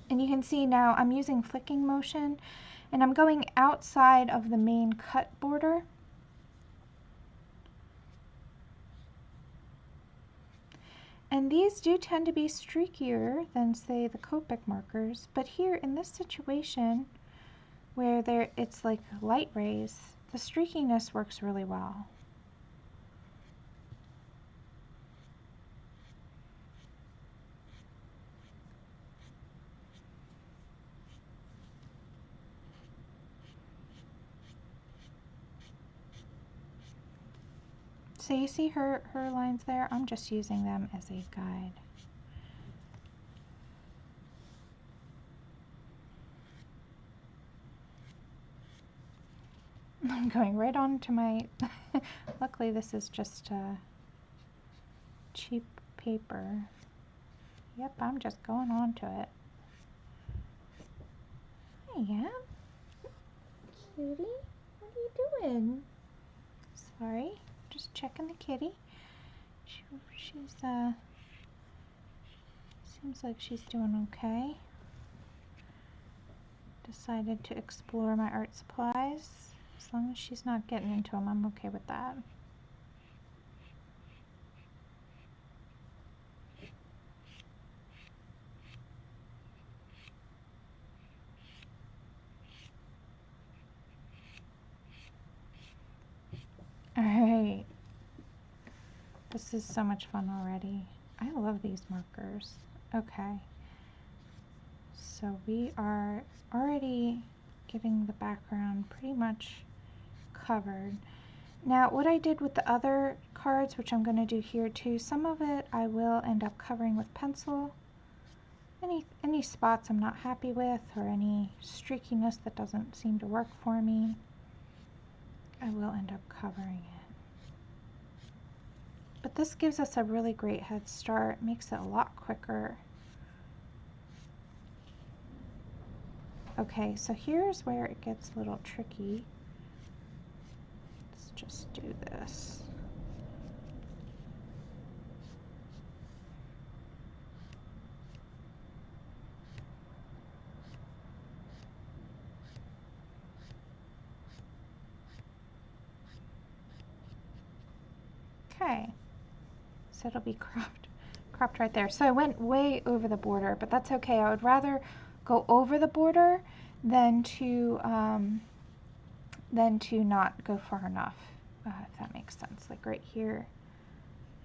And you can see now I'm using flicking motion, and I'm going outside of the main cut border. And these do tend to be streakier than, say, the Copic markers, but here in this situation where it's like light rays, the streakiness works really well. So you see her lines there? I'm just using them as a guide. I'm going right on to my, luckily this is just cheap paper. Yep, I'm just going on to it. Hi, cutie, what are you doing? Sorry, just checking the kitty. She's seems like she's doing okay. Decided to explore my art supplies. As long as she's not getting into them, I'm okay with that. Alright. This is so much fun already. I love these markers. Okay. So we are already getting the background pretty much covered. Now what I did with the other cards, which I'm going to do here too, some of it I will end up covering with pencil. Any spots I'm not happy with, or any streakiness that doesn't seem to work for me, I will end up covering it. But this gives us a really great head start, makes it a lot quicker. Okay, so here's where it gets a little tricky. Let's just do this. Okay, so it'll be cropped right there. So I went way over the border, but that's okay. I would rather go over the border than to not go far enough, if that makes sense. Like right here,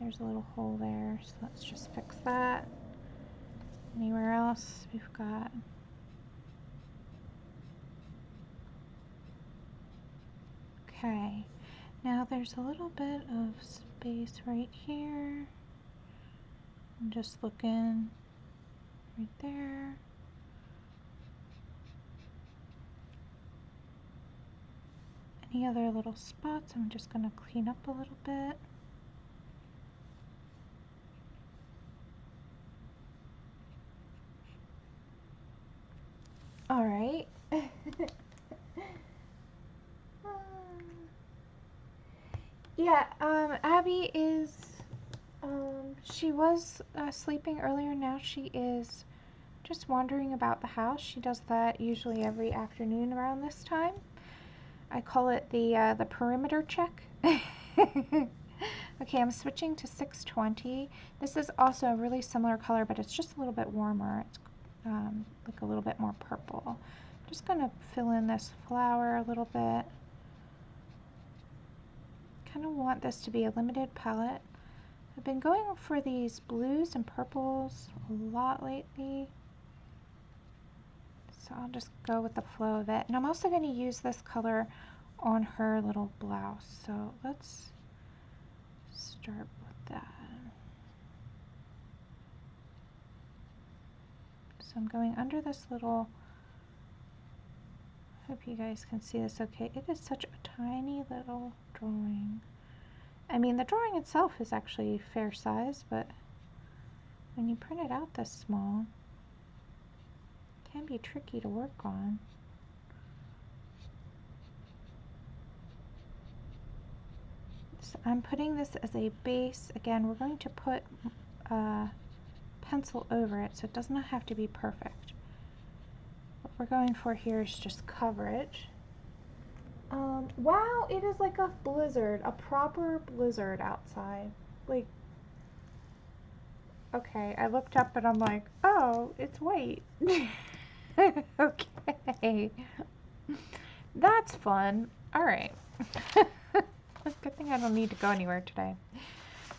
there's a little hole there, so let's just fix that. Anywhere else we've got. Okay, now there's a little bit of space right here. I'm just looking right there. Any other little spots, I'm just going to clean up a little bit. All right. Yeah, Abby is, she was sleeping earlier. Now she is just wandering about the house. She does that usually every afternoon around this time. I call it the perimeter check. Okay, I'm switching to 620. This is also a really similar color, but it's just a little bit warmer. It's like a little bit more purple. I'm just going to fill in this flower a little bit. Kind of want this to be a limited palette. I've been going for these blues and purples a lot lately. So I'll just go with the flow of it. And I'm also going to use this color on her little blouse. So let's start with that. So I'm going under this little, hope you guys can see this okay. It is such a tiny little drawing. I mean, the drawing itself is actually fair size, but when you print it out this small, it can be tricky to work on. So I'm putting this as a base. Again, we're going to put pencil over it, so it does not have to be perfect. What we're going for here is just coverage. Wow, it is like a blizzard, a proper blizzard outside. Like, okay, I looked up and I'm like, oh, it's white. Okay. That's fun. All right. Good thing I don't need to go anywhere today.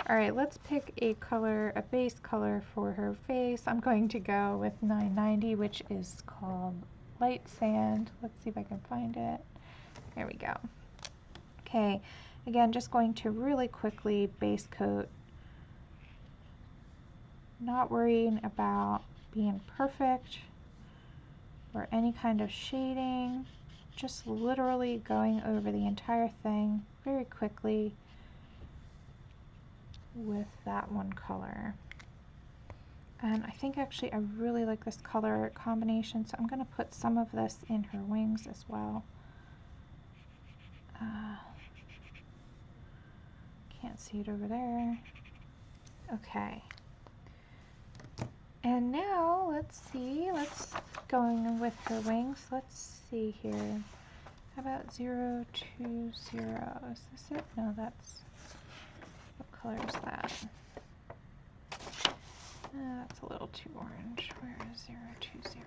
All right, let's pick a color, a base color for her face. I'm going to go with 990, which is called Light Sand. Let's see if I can find it. There we go. Okay, again, just going to really quickly base coat. Not worrying about being perfect or any kind of shading. Just literally going over the entire thing very quickly with that one color. And I think actually I really like this color combination, so I'm going to put some of this in her wings as well. Can't see it over there. Okay. And now let's see, let's go in with her wings. Let's see here. How about 020? Is this it? No, that's, what color is that? That's a little too orange. Where is 020?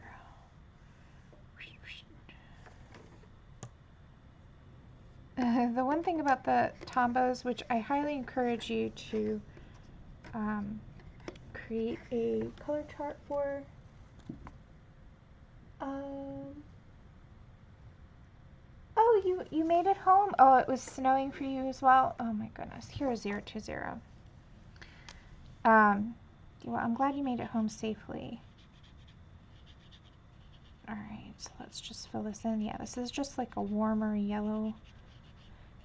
The one thing about the Tombows, which I highly encourage you to create a color chart for. Oh, you made it home? Oh, it was snowing for you as well? Oh my goodness. Here is 020. Well, I'm glad you made it home safely. Alright, so let's just fill this in. Yeah, this is just like a warmer yellow.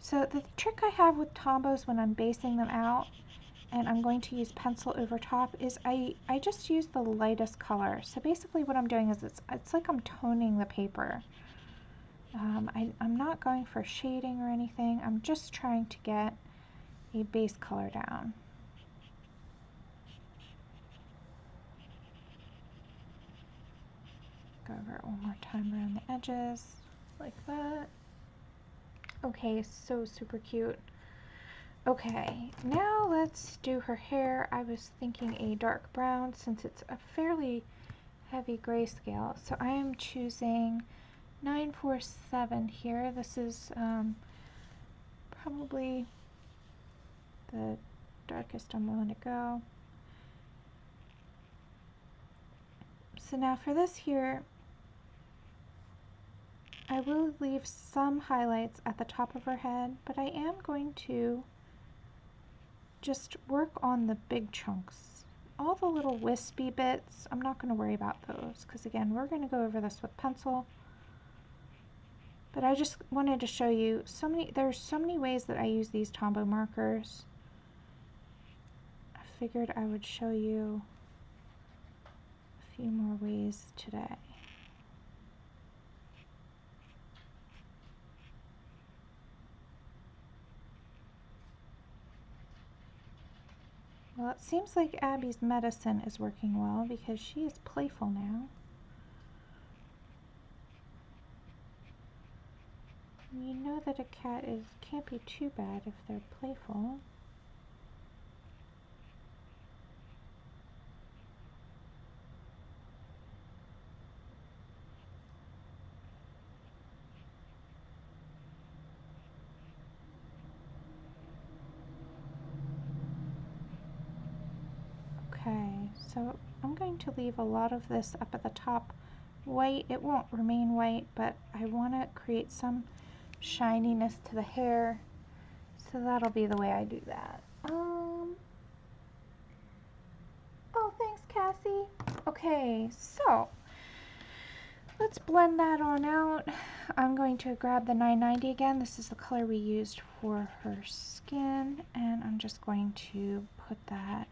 So the trick I have with Tombows when I'm basing them out, and I'm going to use pencil over top, is I just use the lightest color. So basically what I'm doing is it's like I'm toning the paper. I'm not going for shading or anything. I'm just trying to get a base color down. Go over it one more time around the edges, like that. Okay, so super cute. Okay, now let's do her hair. I was thinking a dark brown since it's a fairly heavy grayscale. So I am choosing 947 here. This is probably the darkest I'm willing to go. So now for this here, I will leave some highlights at the top of her head, but I am going to just work on the big chunks all the little wispy bits, I'm not going to worry about those because again, we're going to go over this with pencil. But I just wanted to show you there's so many ways that I use these Tombow markers. I figured I would show you a few more ways today. Well, it seems like Abby's medicine is working well because she is playful now. You know that a cat can't be too bad if they're playful. Okay, so I'm going to leave a lot of this up at the top white. It won't remain white, but I want to create some shininess to the hair, so that'll be the way I do that. Oh, thanks, Cassie. Okay, so let's blend that on out. I'm going to grab the 990 again. This is the color we used for her skin, and I'm just going to put that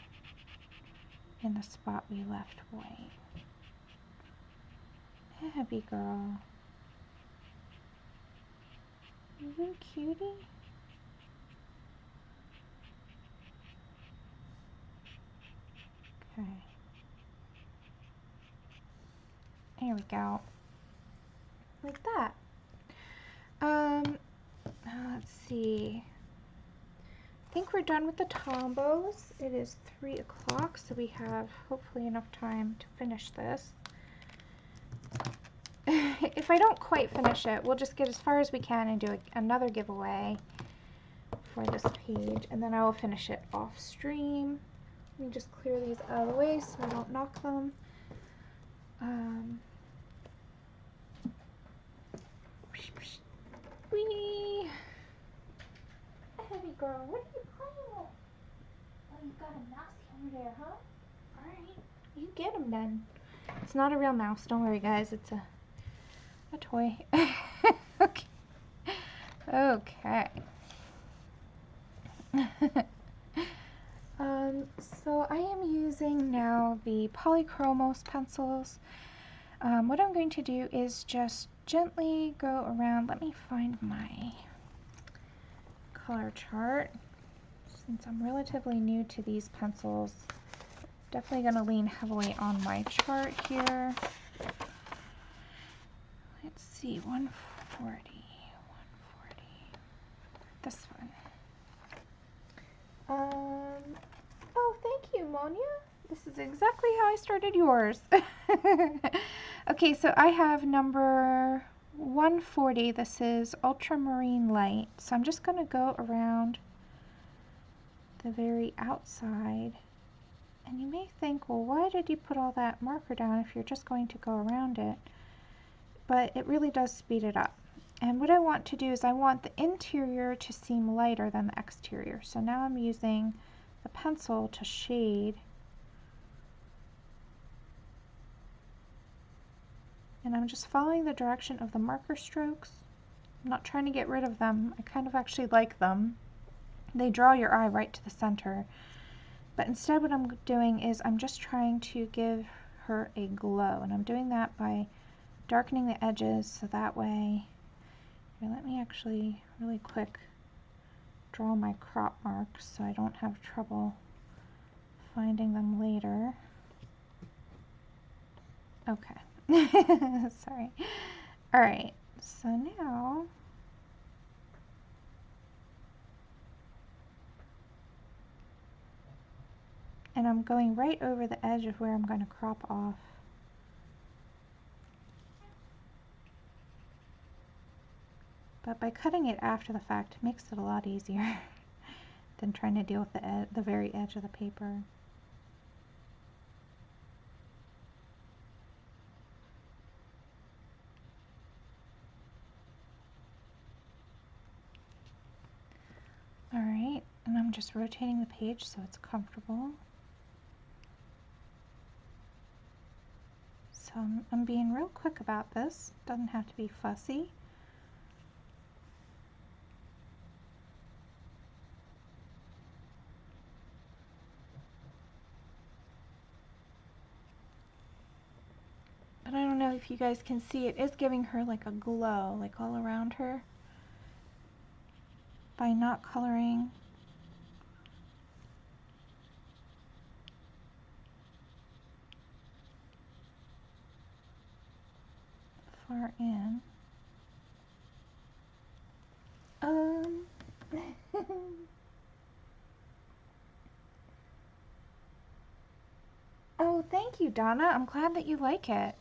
in the spot we left white. Abby girl. You little cutie. Okay. There we go. Like that. Let's see. I think we're done with the Tombows. It is 3 o'clock, so we have hopefully enough time to finish this. If I don't quite finish it, we'll just get as far as we can and do another giveaway for this page, and then I will finish it off stream. Let me just clear these out of the way so I don't knock them. Whee! Heavy girl, what are you playing with? Oh, you got a mouse over there, huh? Alright, you get him then. It's not a real mouse, don't worry guys, it's a toy. Okay. Okay. So I am using now the Polychromos pencils. What I'm going to do is just gently go around. Let me find my color chart. Since I'm relatively new to these pencils, definitely going to lean heavily on my chart here. Let's see, 140, this one. Oh, thank you, Monia. This is exactly how I started yours. Okay, so I have number 140. This is ultramarine light. So I'm just going to go around the very outside. And you may think, well, why did you put all that marker down if you're just going to go around it? But it really does speed it up. And what I want to do is I want the interior to seem lighter than the exterior. So now I'm using the pencil to shade. And I'm just following the direction of the marker strokes. I'm not trying to get rid of them. I kind of actually like them. They draw your eye right to the center. But instead what I'm doing is I'm just trying to give her a glow. And I'm doing that by darkening the edges so that way. Here, let me actually really quick draw my crop marks so I don't have trouble finding them later. Okay. Sorry. Alright, so now and I'm going right over the edge of where I'm going to crop off. But by cutting it after the fact, it makes it a lot easier than trying to deal with the very edge of the paper. Alright, and I'm just rotating the page so it's comfortable. So I'm being real quick about this. Doesn't have to be fussy. But I don't know if you guys can see, it is giving her like a glow, like all around her, by not coloring far in. Oh, thank you, Donna. I'm glad that you like it.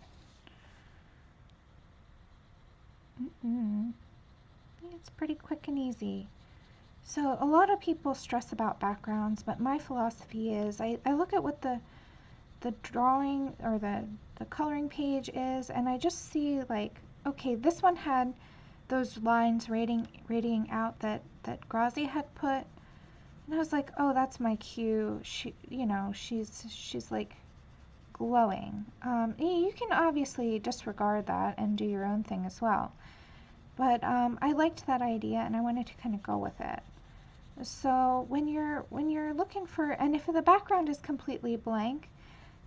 It's pretty quick and easy. So a lot of people stress about backgrounds, but my philosophy is I look at what the drawing or the coloring page is, and I just see like, okay, this one had those lines radiating out that Grazia had put, and I was like, oh, that's my cue. She, you know, she's like glowing. You can obviously disregard that and do your own thing as well, but I liked that idea and I wanted to kind of go with it. So when you're looking for, and if the background is completely blank,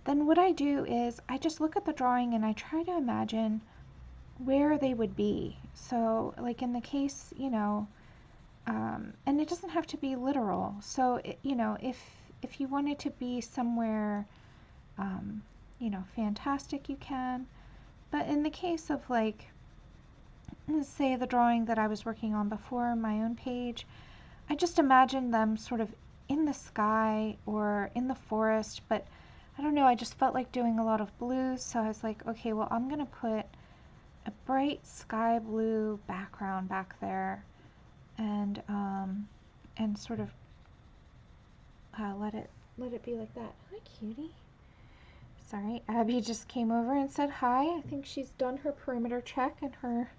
then what I do is I just look at the drawing and I try to imagine where they would be. So like in the case, you know, and it doesn't have to be literal. So you know, if you want it to be somewhere, you know, fantastic, you can. But in the case of like, say the drawing that I was working on before, my own page, I just imagined them sort of in the sky or in the forest, but I don't know, I just felt like doing a lot of blues, so I was like, okay, well, I'm gonna put a bright sky blue background back there, and sort of let it be like that. Hi, cutie. Sorry, Abby just came over and said hi. I think she's done her perimeter check and her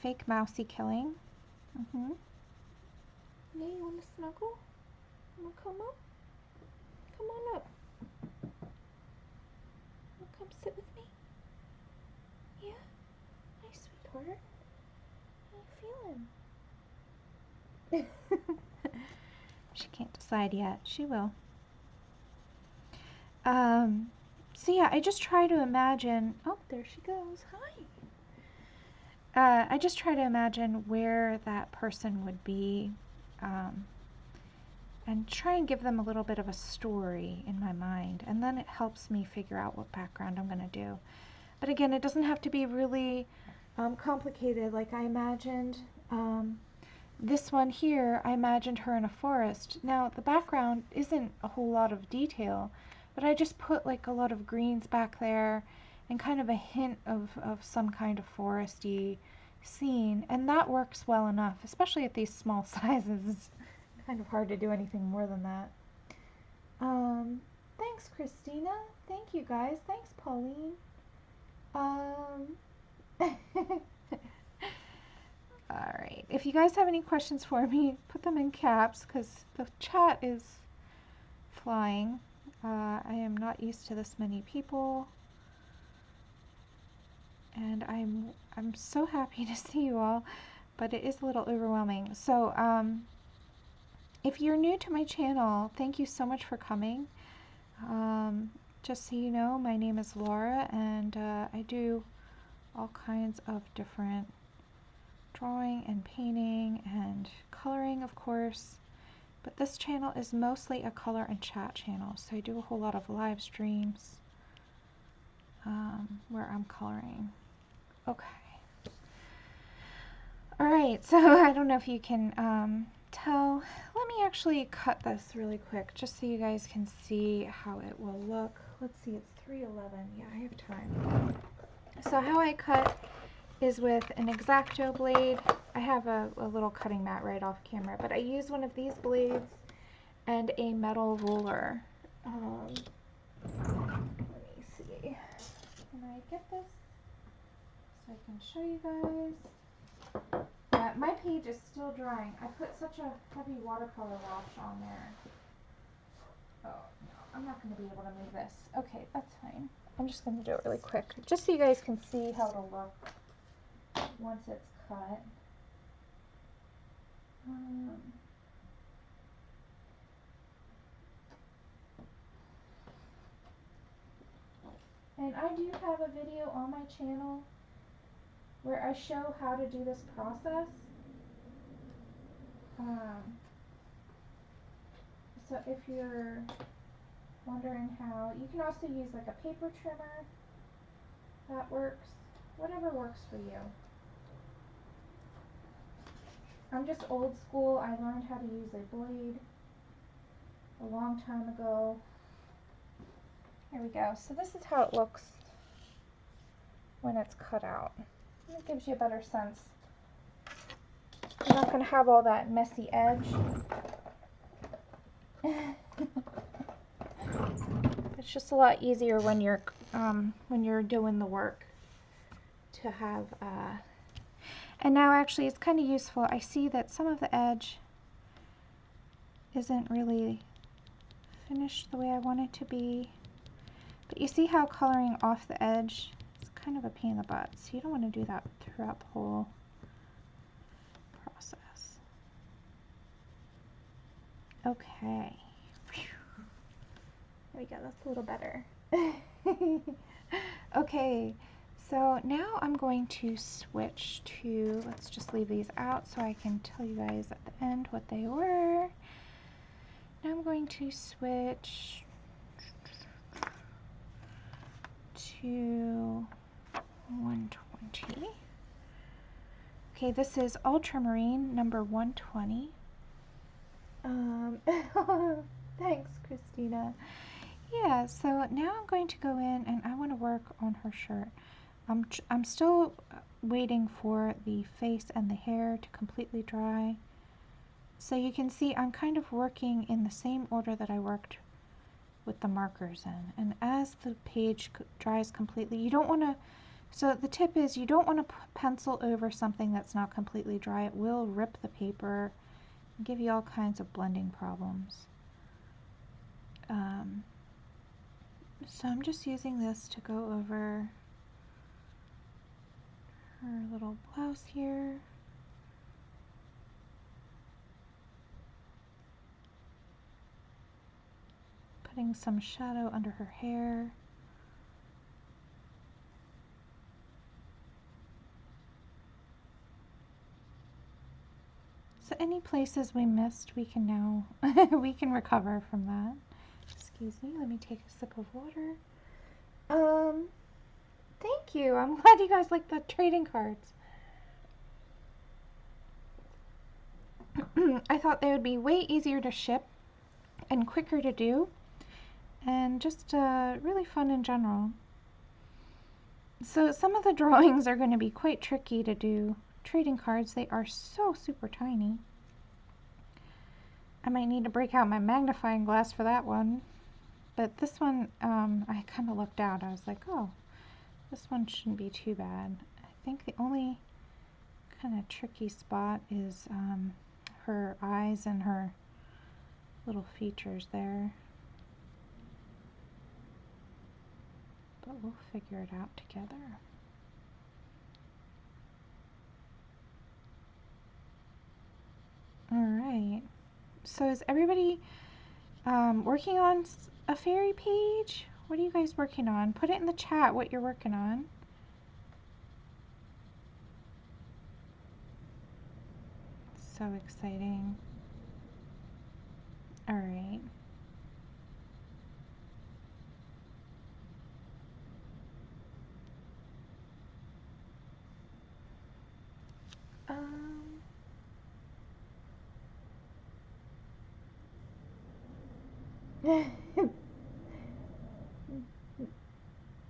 fake mousy killing. Yeah, you want to snuggle? You want to come up? Come on up. You come sit with me? Yeah? Hi, sweetheart. How you feeling? She can't decide yet. She will. So yeah, I just try to imagine. Oh, there she goes. Hi. I just try to imagine where that person would be, and try and give them a little bit of a story in my mind, and then it helps me figure out what background I'm going to do. But again, it doesn't have to be really complicated. Like I imagined this one here, I imagined her in a forest. Now the background isn't a whole lot of detail, but I just put like a lot of greens back there and kind of a hint of some kind of foresty scene, and that works well enough, especially at these small sizes. It's kind of hard to do anything more than that. Thanks, Christina. Thank you, guys. Thanks, Pauline. Alright, if you guys have any questions for me, put them in caps because the chat is flying. I am not used to this many people, and I'm so happy to see you all, but it is a little overwhelming. So if you're new to my channel, thank you so much for coming. Just so you know, my name is Laura, and I do all kinds of different drawing and painting and coloring, of course, but this channel is mostly a color and chat channel, so I do a whole lot of live streams where I'm coloring. Okay. Alright, so I don't know if you can tell. Let me actually cut this really quick just so you guys can see how it will look. Let's see, it's 3:11. Yeah, I have time. So how I cut is with an X-Acto blade. I have a little cutting mat right off camera, but I use one of these blades and a metal ruler. Let me see. Can I get this so I can show you guys? My page is still drying. I put such a heavy watercolor wash on there. Oh, I'm not going to be able to move this. Okay, that's fine. I'm just going to do it really quick, just so you guys can see how it'll look once it's cut. And I do have a video on my channel where I show how to do this process. So if you're wondering how, you can also use like a paper trimmer. That works. Whatever works for you. I'm just old school. I learned how to use a blade a long time ago. Here we go. So this is how it looks when it's cut out. It gives you a better sense. You're not going to have all that messy edge. It's just a lot easier when you're doing the work to have. And now actually it's kind of useful. I see that some of the edge isn't really finished the way I want it to be. But you see how coloring off the edge is kind of a pain in the butt. So you don't want to do that throughout the whole process. Okay. There we go, that's a little better. Okay, so now I'm going to switch to, let's just leave these out so I can tell you guys at the end what they were. Now I'm going to switch to 120. Okay, this is Ultramarine number 120. Thanks, Christina. Yeah, so now I'm going to go in and I want to work on her shirt. I'm still waiting for the face and the hair to completely dry. So you can see I'm kind of working in the same order that I worked with the markers in. And as the page dries completely, you don't want to, so the tip is you don't want to pencil over something that's not completely dry. It will rip the paper and give you all kinds of blending problems. So I'm just using this to go over her little blouse here. Putting some shadow under her hair. So any places we missed, we can now, we can recover from that. Excuse me, let me take a sip of water. Thank you. I'm glad you guys like the trading cards. I thought they would be way easier to ship and quicker to do, and just really fun in general. So some of the drawings are going to be quite tricky to do. Trading cards, they are so super tiny. I might need to break out my magnifying glass for that one. But this one, I kind of looked out. I was like, oh, this one shouldn't be too bad. I think the only kind of tricky spot is her eyes and her little features there. But we'll figure it out together. Alright, so is everybody working on a fairy page? What are you guys working on? Put it in the chat what you're working on. So exciting. Alright.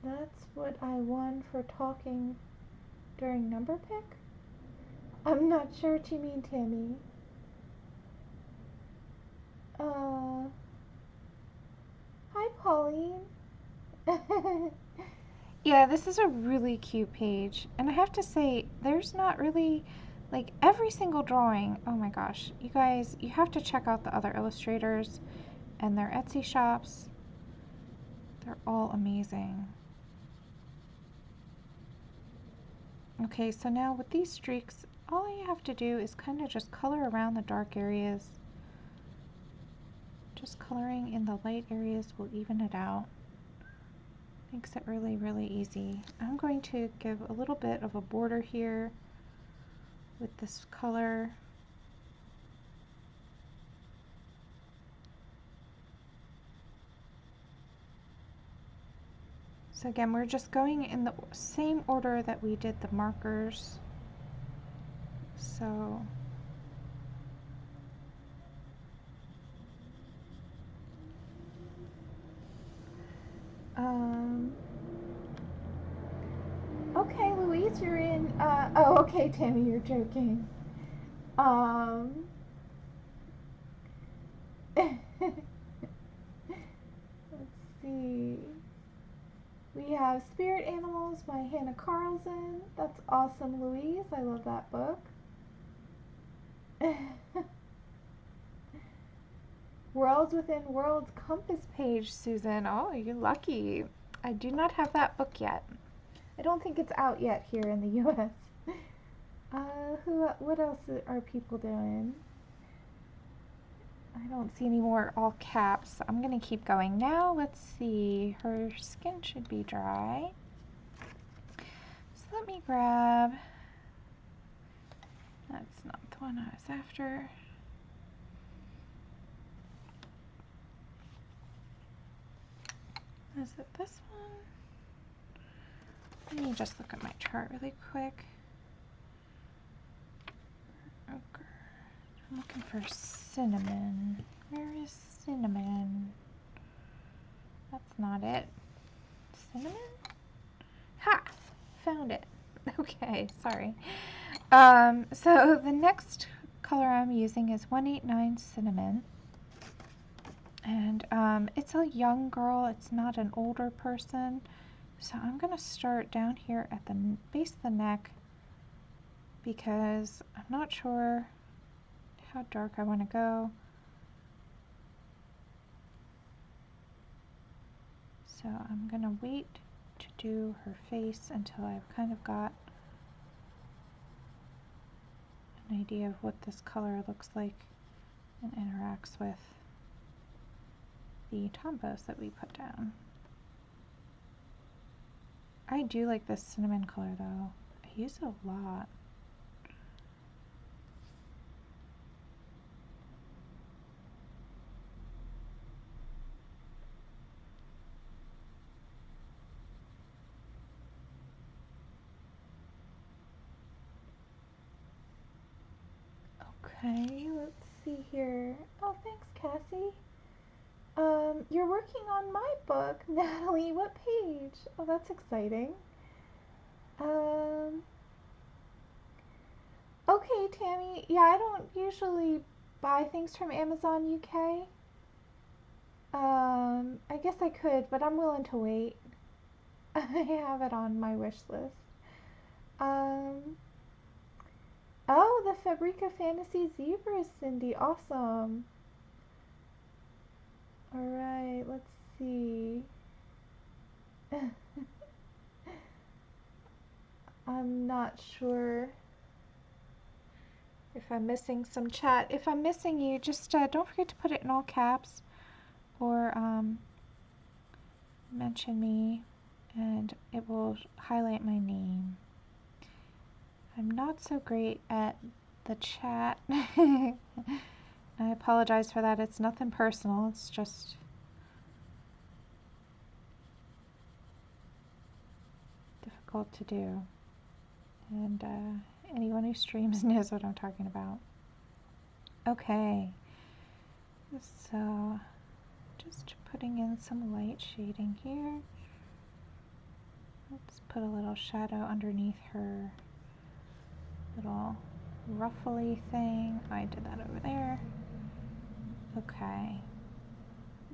That's what I won for talking during number pick? I'm not sure what you mean, Tammy. Hi, Pauline. Yeah, this is a really cute page. And I have to say, there's not really, like, every single drawing. Oh my gosh. You guys, you have to check out the other illustrators and their Etsy shops. They're all amazing. Okay, so now with these streaks, all you have to do is kind of just color around the dark areas. Just coloring in the light areas will even it out. Makes it really, really easy. I'm going to give a little bit of a border here with this color. So again, we're just going in the same order that we did the markers. So okay, Louise, you're in. Oh, okay, Tammy, you're joking. Let's see. We have Spirit Animals by Hannah Carlson. That's awesome, Louise. I love that book. Worlds Within Worlds Compass Page, Susan. Oh, you're lucky. I do not have that book yet. I don't think it's out yet here in the U.S. What else are people doing? I don't see any more all caps. I'm going to keep going now. Let's see. Her skin should be dry. So let me grab... That's not the one I was after. Is it this one? Let me just look at my chart really quick. Okay. I'm looking for cinnamon. Where is cinnamon? That's not it. Cinnamon? Ha! Found it. Okay, sorry. So the next color I'm using is 189 Cinnamon. And it's a young girl, it's not an older person. So I'm going to start down here at the base of the neck because I'm not sure how dark I want to go. So I'm going to wait to do her face until I've kind of got an idea of what this color looks like and interacts with the Tombows that we put down. I do like this cinnamon color though. I use it a lot. Okay, let's see here. Oh, thanks, Cassie. You're working on my book, Natalie. What page? Oh, that's exciting. Okay, Tammy. Yeah, I don't usually buy things from Amazon UK. I guess I could, but I'm willing to wait. I have it on my wish list. Oh, the Fabrica Fantasy Zebras, Cindy. Awesome. Alright, let's see. I'm not sure if I'm missing some chat. If I'm missing you, just don't forget to put it in all caps or mention me and it will highlight my name. I'm not so great at the chat. I apologize for that. It's nothing personal. It's just difficult to do. And anyone who streams knows what I'm talking about. Okay. So just putting in some light shading here. Let's put a little shadow underneath her little ruffly thing. I did that over there. Okay.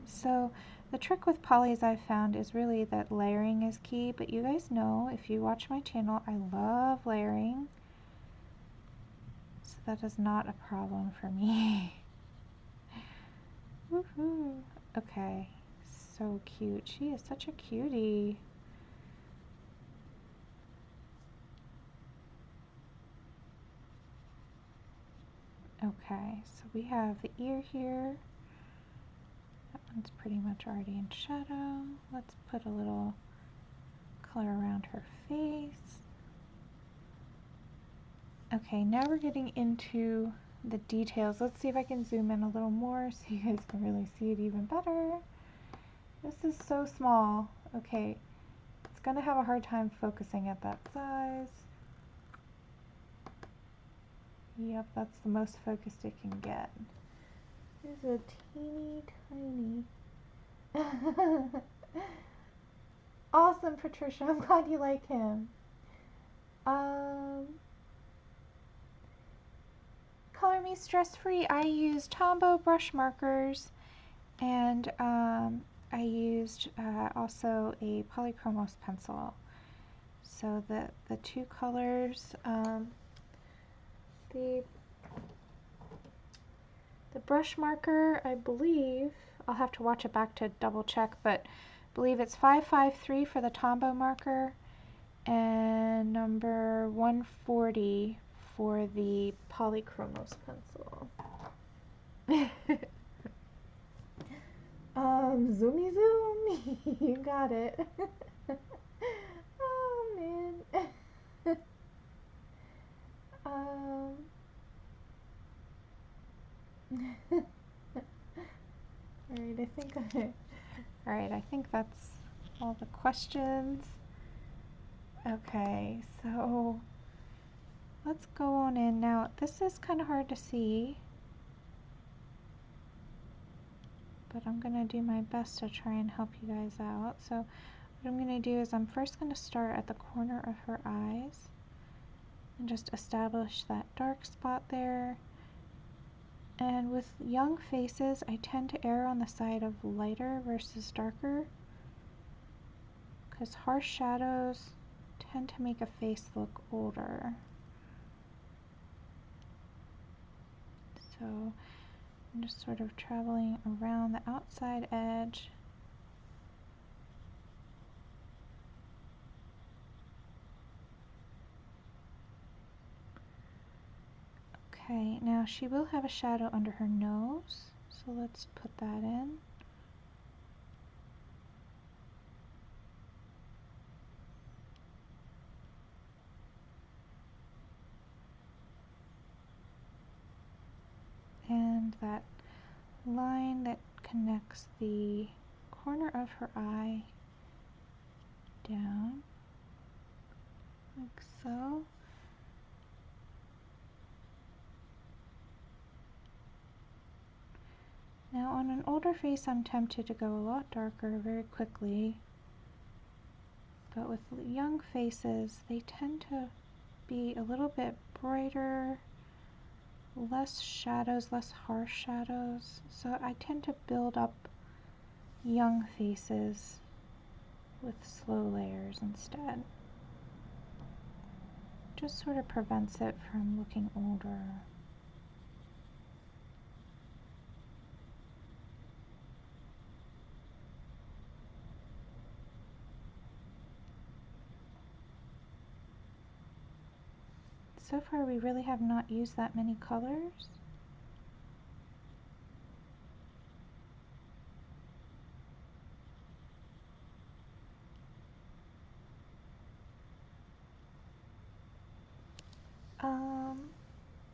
So the trick with polys I've found is really that layering is key, but you guys know, if you watch my channel, I love layering. So that is not a problem for me. Woohoo! Okay, so cute. She is such a cutie. Okay, so we have the ear here. That one's pretty much already in shadow. Let's put a little color around her face. Okay, now we're getting into the details. Let's see if I can zoom in a little more so you guys can really see it even better. This is so small. Okay, it's gonna have a hard time focusing at that size. Yep, that's the most focused it can get. Here's a teeny tiny. Awesome, Patricia. I'm glad you like him. Color Me Stress Free. I used Tombow brush markers, and I used also a Polychromos pencil. So the two colors, the brush marker, I believe, I'll have to watch it back to double check, but I believe it's 553 for the Tombow marker and number 140 for the Polychromos pencil. Zoomy zoom, you got it. Oh man. All right, I think that's all the questions. Okay, so let's go on in. Now, this is kind of hard to see, but I'm going to do my best to try and help you guys out. So what I'm going to do is I'm first going to start at the corner of her eyes and just establish that dark spot there. And with young faces, I tend to err on the side of lighter versus darker, because harsh shadows tend to make a face look older. So I'm just sort of traveling around the outside edge. Okay, now she will have a shadow under her nose, so let's put that in. And that line that connects the corner of her eye down, like so. Now on an older face, I'm tempted to go a lot darker very quickly, but with young faces, they tend to be a little bit brighter, less shadows, less harsh shadows, so I tend to build up young faces with slow layers instead. Just sort of prevents it from looking older. So far we really have not used that many colors.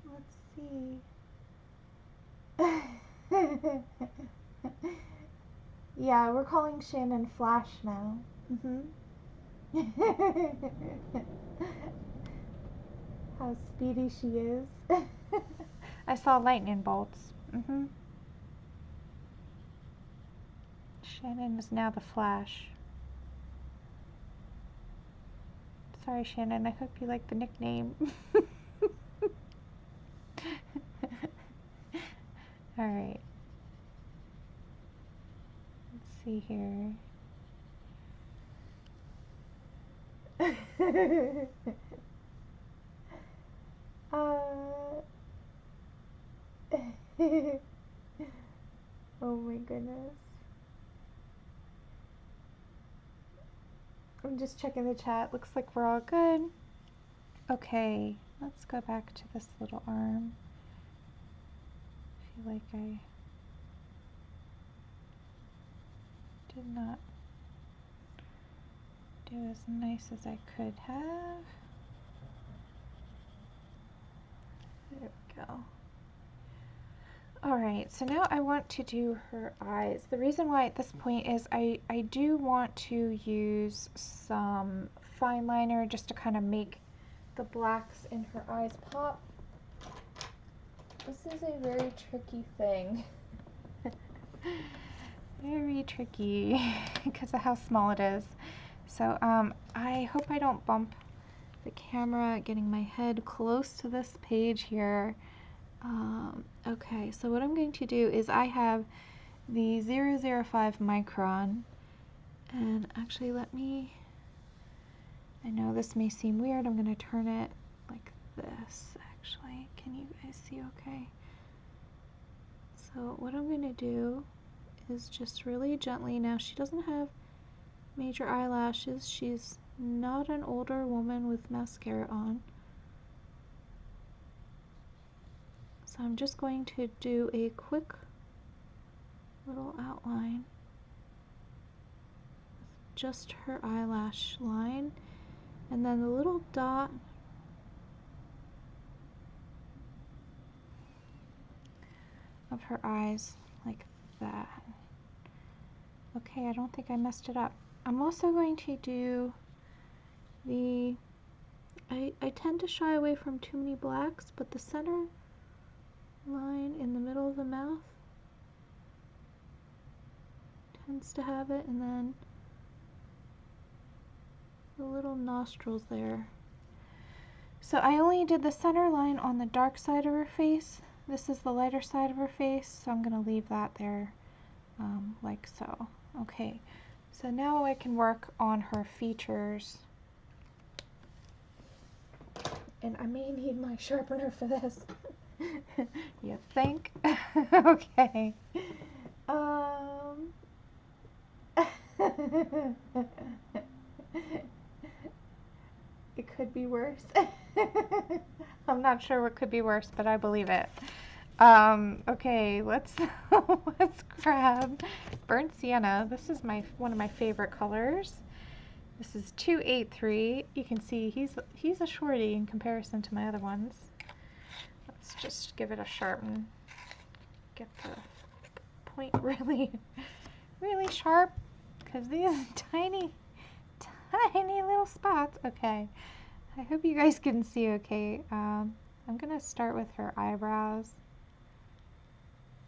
Let's see. Yeah, we're calling Shannon Flash now. How speedy she is. I saw lightning bolts. Shannon is now the Flash. Sorry, Shannon, I hope you like the nickname. Alright. Let's see here. Oh my goodness. I'm just checking the chat. Looks like we're all good. Okay, let's go back to this little arm. I feel like I did not do as nice as I could have. There we go. Alright, so now I want to do her eyes. The reason why at this point is I do want to use some fine liner just to kind of make the blacks in her eyes pop. This is a very tricky thing. Very tricky because of how small it is. So I hope I don't bump the camera getting my head close to this page here. Okay, so what I'm going to do is I have the 005 micron, and actually let me, I know this may seem weird, I'm going to turn it like this actually. Can you guys see okay? So what I'm going to do is just really gently, now she doesn't have major eyelashes, she's not an older woman with mascara on. So I'm just going to do a quick little outline with just her eyelash line, and then the little dot of her eyes like that. Okay, I don't think I messed it up. I'm also going to do the, I tend to shy away from too many blacks, but the center line in the middle of the mouth tends to have it, and then the little nostrils there. So I only did the center line on the dark side of her face. This is the lighter side of her face, so I'm going to leave that there like so. Okay, so now I can work on her features. And I may need my sharpener for this. You think? Okay. It could be worse. I'm not sure what could be worse, but I believe it. Okay, let's let's grab burnt sienna. This is one of my favorite colors. This is 283. You can see he's a shorty in comparison to my other ones. Let's just give it a sharpen. Get the point really sharp, because these tiny little spots. Okay, I hope you guys can see okay. I'm gonna start with her eyebrows.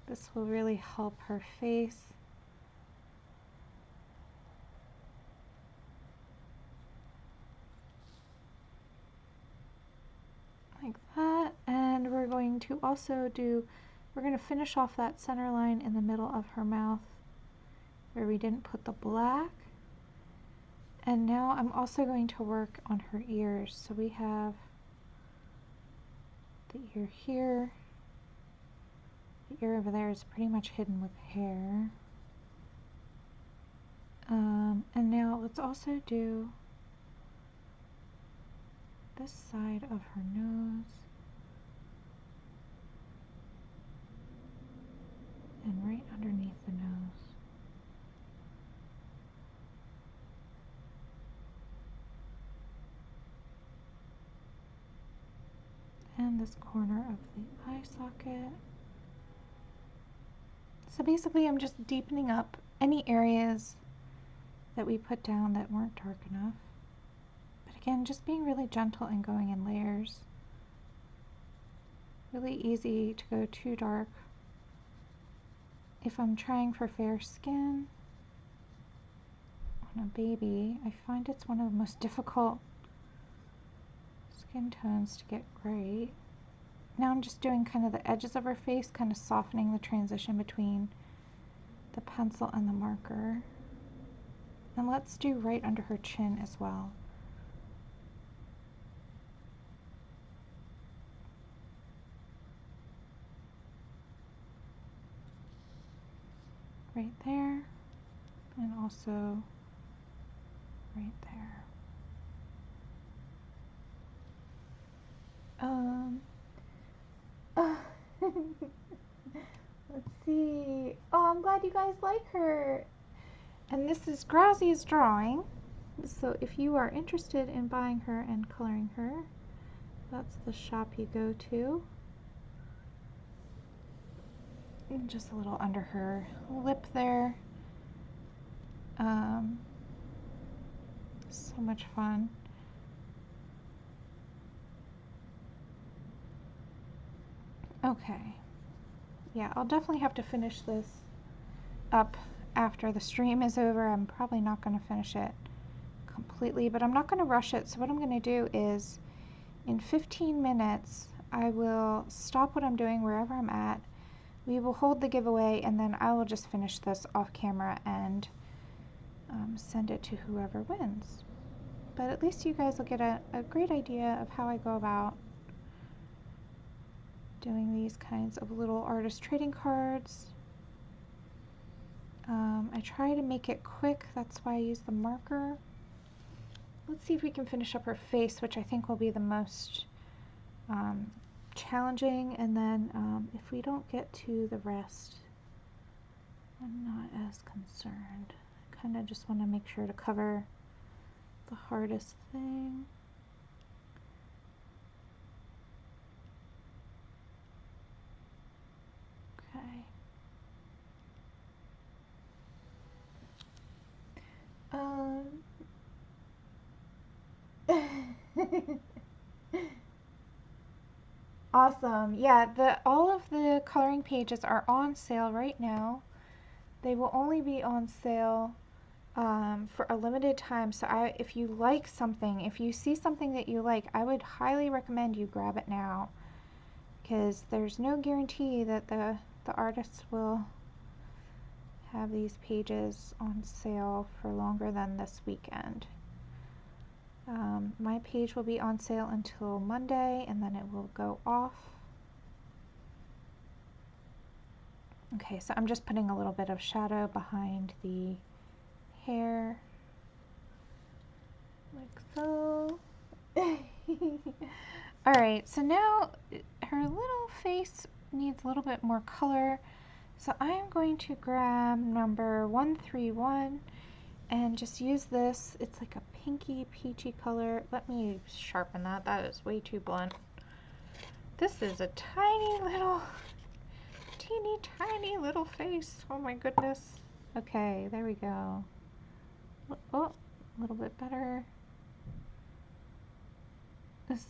This will really help her face. Like that, and we're going to also we're going to finish off that center line in the middle of her mouth where we didn't put the black. And now I'm also going to work on her ears. So we have the ear here. The ear over there is pretty much hidden with hair. And now let's also do this side of her nose. And right underneath the nose. And this corner of the eye socket. So basically I'm just deepening up any areas that we put down that weren't dark enough. But again, just being really gentle and going in layers. Really easy to go too dark. If I'm trying for fair skin on a baby, I find it's one of the most difficult skin tones to get right. Now I'm just doing kind of the edges of her face, kind of softening the transition between the pencil and the marker. And let's do right under her chin as well. Right there, and also right there. Let's see. Oh, I'm glad you guys like her. And this is Grazia's drawing. So if you are interested in buying her and coloring her, that's the shop you go to. And just a little under her lip there. So much fun. Okay. Yeah, I'll definitely have to finish this up after the stream is over. I'm probably not going to finish it completely, but I'm not going to rush it. So what I'm going to do is in 15 minutes, I will stop what I'm doing wherever I'm at. We will hold the giveaway, and then I will just finish this off camera and send it to whoever wins. But at least you guys will get a great idea of how I go about doing these kinds of little artist trading cards. I try to make it quick, that's why I use the marker. Let's see if we can finish up her face, which I think will be the most challenging, and then if we don't get to the rest, I'm not as concerned. I kind of just want to make sure to cover the hardest thing. Okay. Awesome. Yeah, all of the coloring pages are on sale right now. They will only be on sale for a limited time. So if you like something, if you see something that you like, I would highly recommend you grab it now, because there's no guarantee that the artists will have these pages on sale for longer than this weekend. My page will be on sale until Monday, and then it will go off. Okay, so I'm just putting a little bit of shadow behind the hair, like so. Alright, so now her little face needs a little bit more color, so I'm going to grab number 131 and just use this. It's like a pinky peachy color. Let me sharpen that. That is way too blunt. This is a teeny tiny little face. Oh my goodness. Okay, there we go. Oh, a little bit better.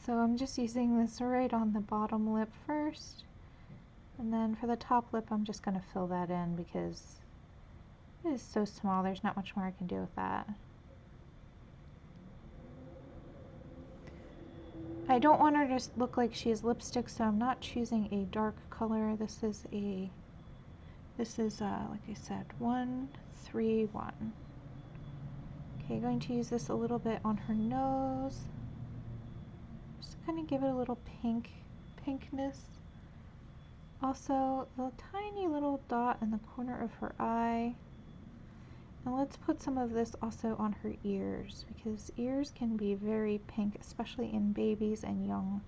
So I'm just using this right on the bottom lip first, and then for the top lip I'm just going to fill that in because it is so small, there's not much more I can do with that. I don't want her to look like she has lipstick, so I'm not choosing a dark color. This is like I said, 131. Okay, going to use this a little bit on her nose. Just kind of give it a little pinkness. Also, a tiny little dot in the corner of her eye. And let's put some of this also on her ears, because ears can be very pink, especially in babies and young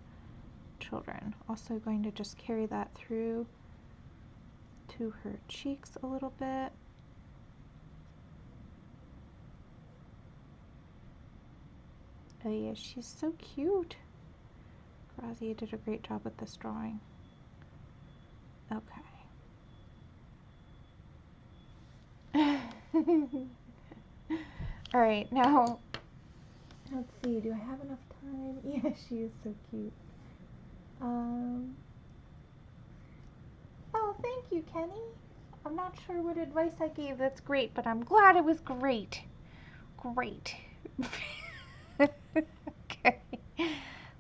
children. Also going to just carry that through to her cheeks a little bit. Oh yeah, she's so cute. Grazia did a great job with this drawing. Okay. Alright, now let's see, do I have enough time? Yeah, she is so cute. Oh, thank you, Kenny. I'm not sure what advice I gave. That's great, but I'm glad it was great. Great. Okay.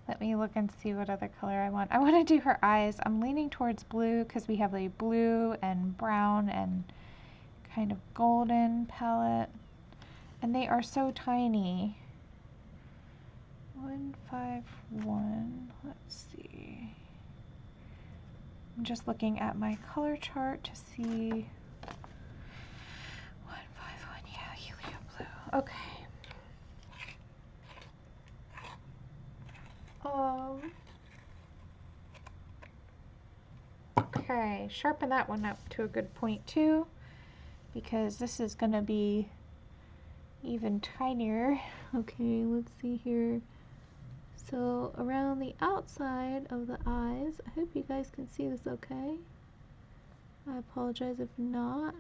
Let me look and see what other color I want. I want to do her eyes. I'm leaning towards blue because we have a blue and brown and kind of golden palette. And they are so tiny. 151. Let's see. I'm just looking at my color chart to see. 151, yeah, helium blue. Okay. Okay, sharpen that one up to a good point too, because this is going to be even tinier. Okay, let's see here. So around the outside of the eyes, I hope you guys can see this okay. I apologize if not.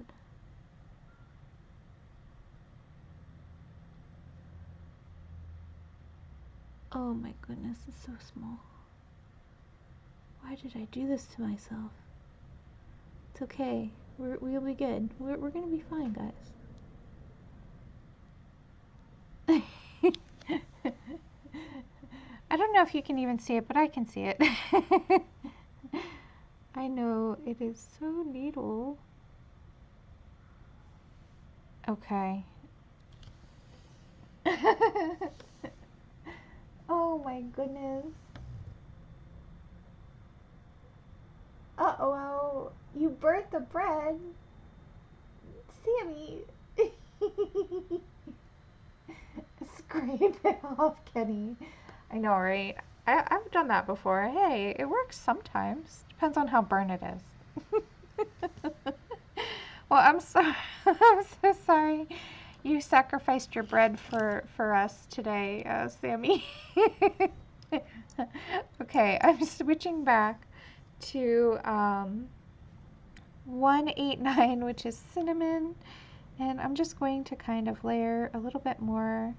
Oh my goodness, it's so small. Why did I do this to myself? It's okay. We'll be good. We're gonna be fine, guys. I don't know if you can even see it, but I can see it. I know, it is so needle. Okay. Oh my goodness. Uh-oh, you burnt the bread. Sammy. Scrape it off, Kenny. I know, right? I've done that before. Hey, it works sometimes. Depends on how burnt it is. Well, I'm sorry. I'm so sorry. You sacrificed your bread for us today, Sammy. Okay, I'm switching back to 189, which is cinnamon, and I'm just going to kind of layer a little bit more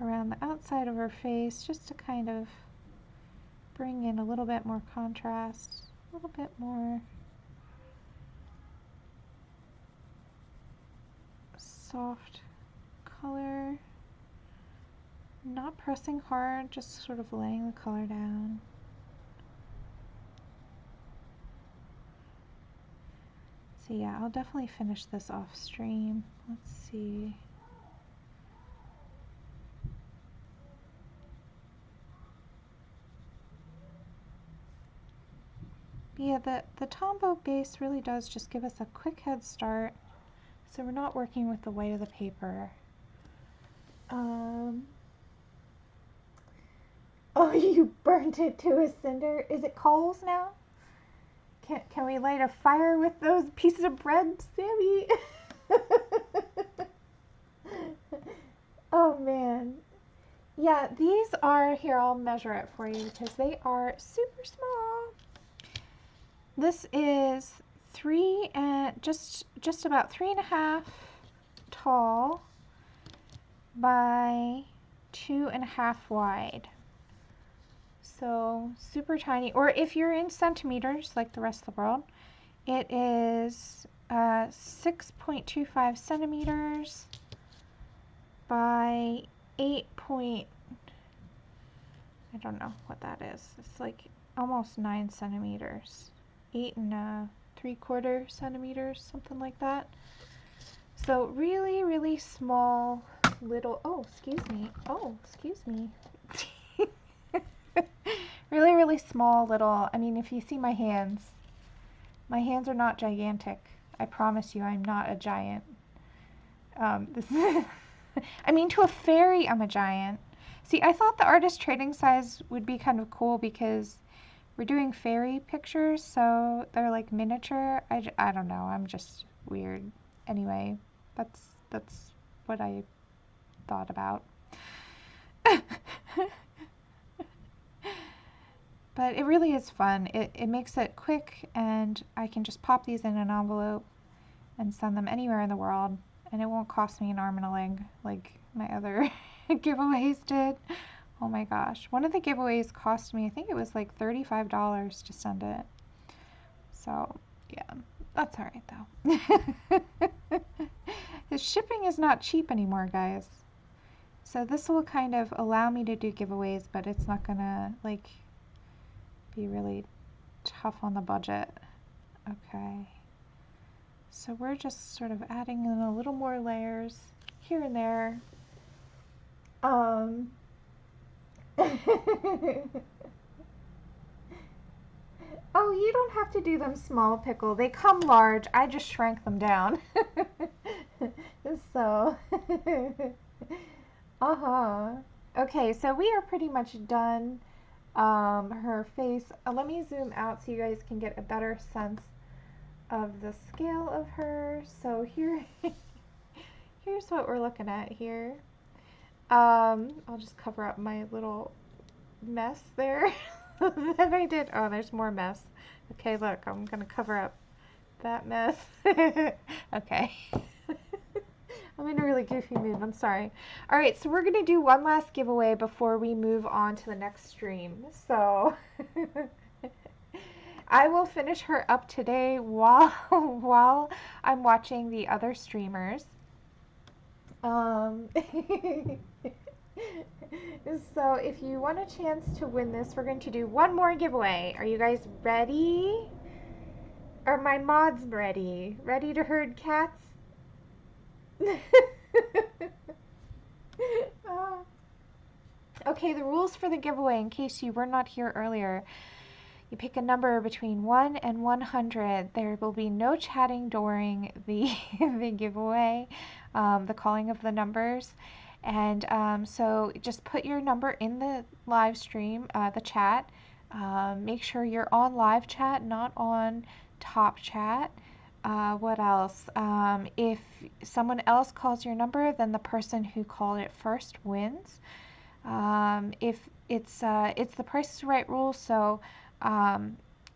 around the outside of her face, just to kind of bring in a little bit more contrast, a little bit more soft color. Not pressing hard, just sort of laying the color down. So yeah, I'll definitely finish this off stream. Let's see. Yeah, the Tombow base really does just give us a quick head start, so we're not working with the white of the paper. Oh, you burnt it to a cinder. Is it coals now? Can we light a fire with those pieces of bread, Sammy? Oh man. Yeah, these are, here, I'll measure it for you because they are super small. This is just about 3.5 tall by 2.5 wide. So super tiny. Or if you're in centimeters like the rest of the world, it is 6.25 centimeters by 8 point, I don't know what that is. It's like almost 9 centimeters. 8 3/4 centimeters, something like that. So really, really small little, oh, excuse me. Oh, excuse me. Really, really small little, I mean, if you see my hands are not gigantic. I promise you, I'm not a giant. This is I mean, to a fairy, I'm a giant. See, I thought the artist trading size would be kind of cool because we're doing fairy pictures, so they're like miniature. I don't know, I'm just weird. Anyway, that's what I thought about. But it really is fun. It makes it quick, and I can just pop these in an envelope and send them anywhere in the world, and it won't cost me an arm and a leg like my other giveaways did. Oh my gosh. One of the giveaways cost me, I think it was like $35 to send it. So yeah, that's alright though. The shipping is not cheap anymore, guys. So this will kind of allow me to do giveaways, but it's not gonna like be really tough on the budget. Okay. So we're just sort of adding in a little more layers here and there. Oh, you don't have to do them small, Pickle. They come large. I just shrank them down. So, uh-huh. Okay, so we are pretty much done her face. Let me zoom out so you guys can get a better sense of the scale of her. So here's what we're looking at here. I'll just cover up my little mess there that I did. Oh, there's more mess. Okay, look, I'm gonna cover up that mess. Okay. I'm in a really goofy mood. I'm sorry. All right, so we're gonna do one last giveaway before we move on to the next stream. So I will finish her up today while I'm watching the other streamers. So if you want a chance to win this, we're going to do one more giveaway. Are you guys ready? Are my mods ready? Ready to herd cats? Okay, the rules for the giveaway, in case you were not here earlier. You pick a number between 1 and 100. There will be no chatting during the, the giveaway, the calling of the numbers. And so just put your number in the live stream, the chat. Make sure you're on live chat, not on top chat. What else? If someone else calls your number, then the person who called it first wins. If it's the Price is Right rule, so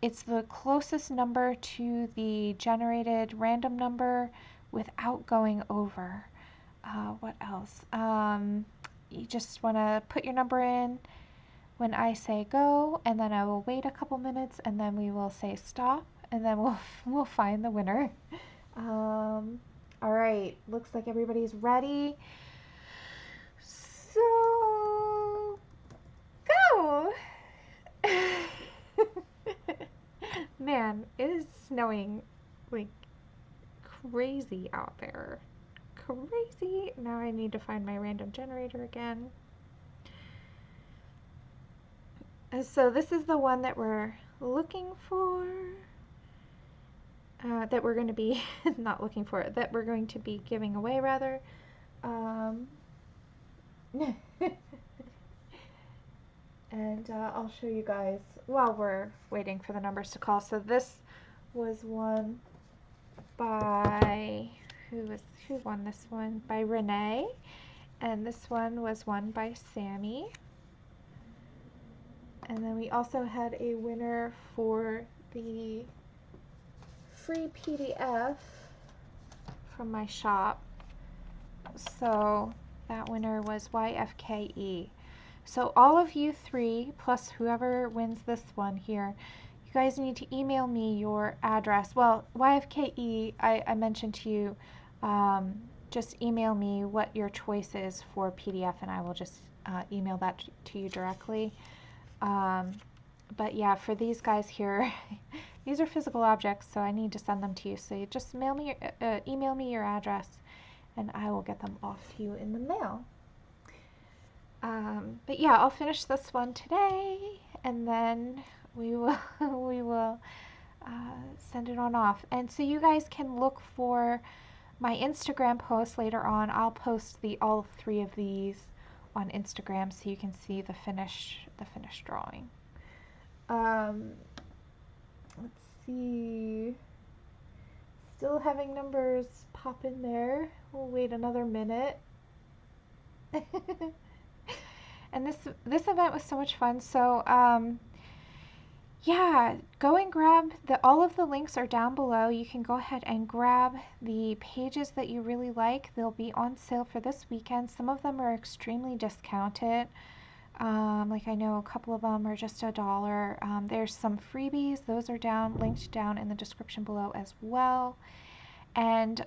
it's the closest number to the generated random number without going over. What else? You just want to put your number in when I say go, and then I will wait a couple minutes, and then we will say stop, and then we'll find the winner. All right, looks like everybody's ready. So go. Man, it is snowing like crazy out there. Crazy. Now I need to find my random generator again. So this is the one that we're looking for. That we're going to be not looking for, that we're going to be giving away rather. And I'll show you guys while we're waiting for the numbers to call. So this was won by, who won this one? By Renee. And this one was won by Sammy. And then we also had a winner for the free PDF from my shop. So that winner was YFKE. So all of you three, plus whoever wins this one here, you guys need to email me your address. Well, YFKE, I mentioned to you, just email me what your choice is for PDF, and I will just email that to you directly. But yeah, for these guys here, these are physical objects, so I need to send them to you. So you just email me your address, and I will get them off to you in the mail. But yeah, I'll finish this one today, and then we will send it on off. And so you guys can look for my Instagram post later on. I'll post all three of these on Instagram so you can see the finished drawing. Let's see. Still having numbers pop in there. We'll wait another minute. And this event was so much fun. So yeah, go and grab all of the links are down below. You can go ahead and grab the pages that you really like. They'll be on sale for this weekend. Some of them are extremely discounted. Like I know a couple of them are just $1. There's some freebies. Those are linked down in the description below as well. And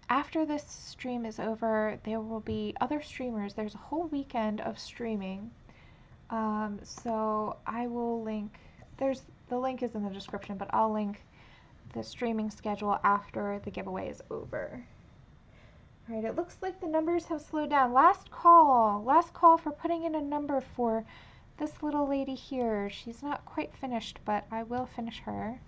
after this stream is over, there will be other streamers. There's a whole weekend of streaming. So I will link, the link is in the description, but I'll link the streaming schedule after the giveaway is over. All right, it looks like the numbers have slowed down. Last call for putting in a number for this little lady here. She's not quite finished, but I will finish her.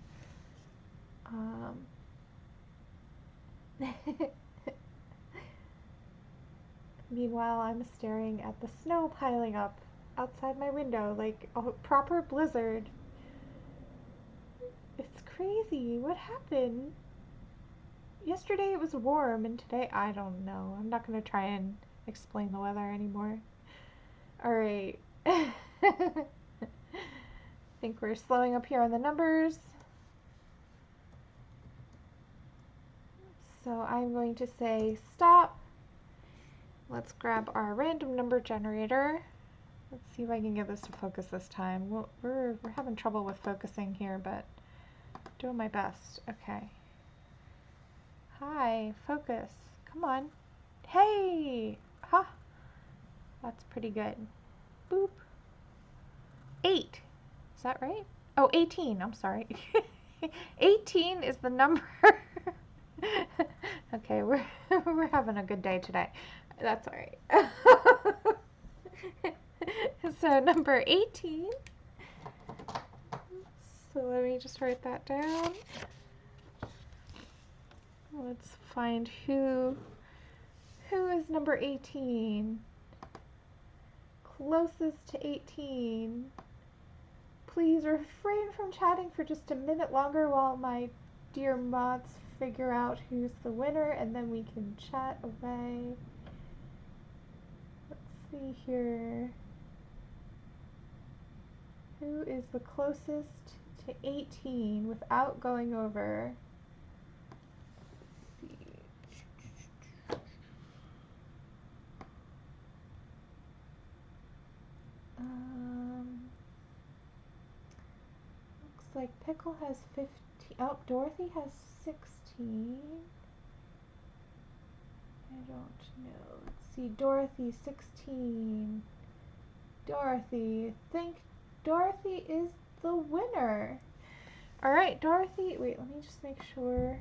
Meanwhile, I'm staring at the snow piling up outside my window, like a proper blizzard. It's crazy. What happened? Yesterday it was warm, and today I don't know. I'm not going to try and explain the weather anymore. Alright. I think we're slowing up here on the numbers. So I'm going to say stop. Let's grab our random number generator. Let's see if I can get this to focus this time. We're having trouble with focusing here, but doing my best. Okay. Hi, focus. Come on. Hey! Ha! Huh. That's pretty good. Boop. 8. Is that right? Oh, 18. I'm sorry. 18 is the number. Okay, we're having a good day today. That's all right. So number 18. So let me just write that down. Let's find who is number 18. Closest to 18. Please refrain from chatting for just a minute longer while my dear mods figure out who's the winner, and then we can chat away. Let's see here. Who is the closest to 18 without going over? Let's see. Looks like Pickle has 15. Oh, Dorothy has 16. I don't know. Let's see. Dorothy, 16. Dorothy. I think Dorothy is the winner. All right, Dorothy. Wait, let me just make sure.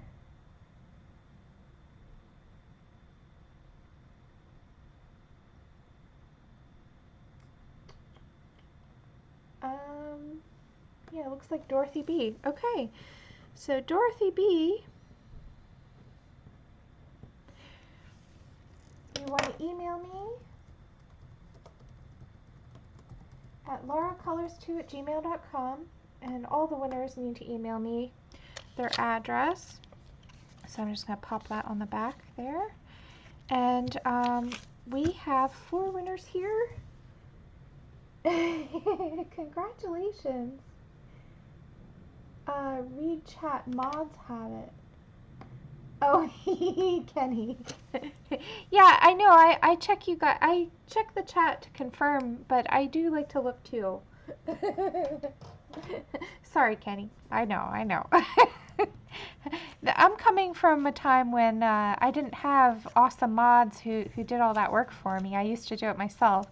Yeah, it looks like Dorothy B. Okay, so Dorothy B, you want to email me at lauracolorstoo@gmail.com, and all the winners need to email me their address. So I'm just going to pop that on the back there. And we have 4 winners here. Congratulations. Read chat, mods have it. Oh, Kenny. Yeah, I know. I check you guys. I check the chat to confirm, but I do like to look too. Sorry, Kenny. I know. I'm coming from a time when I didn't have awesome mods who did all that work for me. I used to do it myself.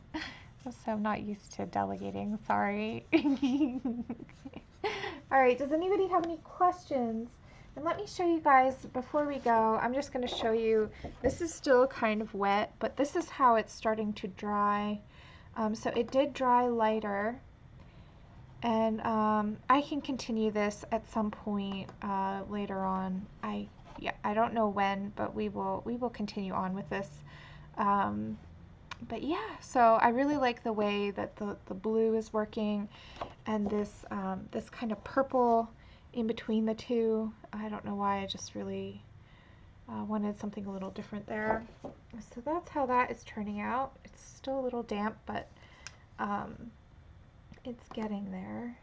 So I'm not used to delegating. Sorry. All right, does anybody have any questions? And let me show you guys, before we go, I'm just going to show you, this is still kind of wet, but this is how it's starting to dry. So it did dry lighter, and I can continue this at some point later on. I don't know when, but we will continue on with this. But yeah, so I really like the way that the blue is working, and this this kind of purple in between the two. I don't know why, I just really wanted something a little different there. So that's how that is turning out. It's still a little damp, but it's getting there.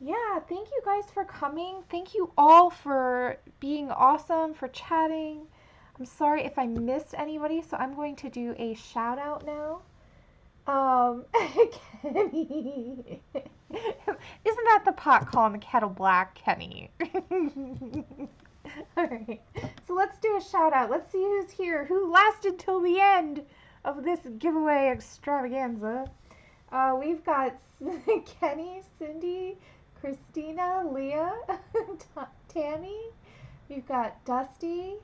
Yeah, thank you guys for coming. Thank you all for being awesome, for chatting. I'm sorry if I missed anybody, so I'm going to do a shout out now. Kenny. Isn't that the pot calling the kettle black, Kenny? Alright, so let's do a shout out. Let's see who's here, who lasted till the end of this giveaway extravaganza. We've got Kenny, Cindy, Christina, Leah, Tammy. We've got Dusty.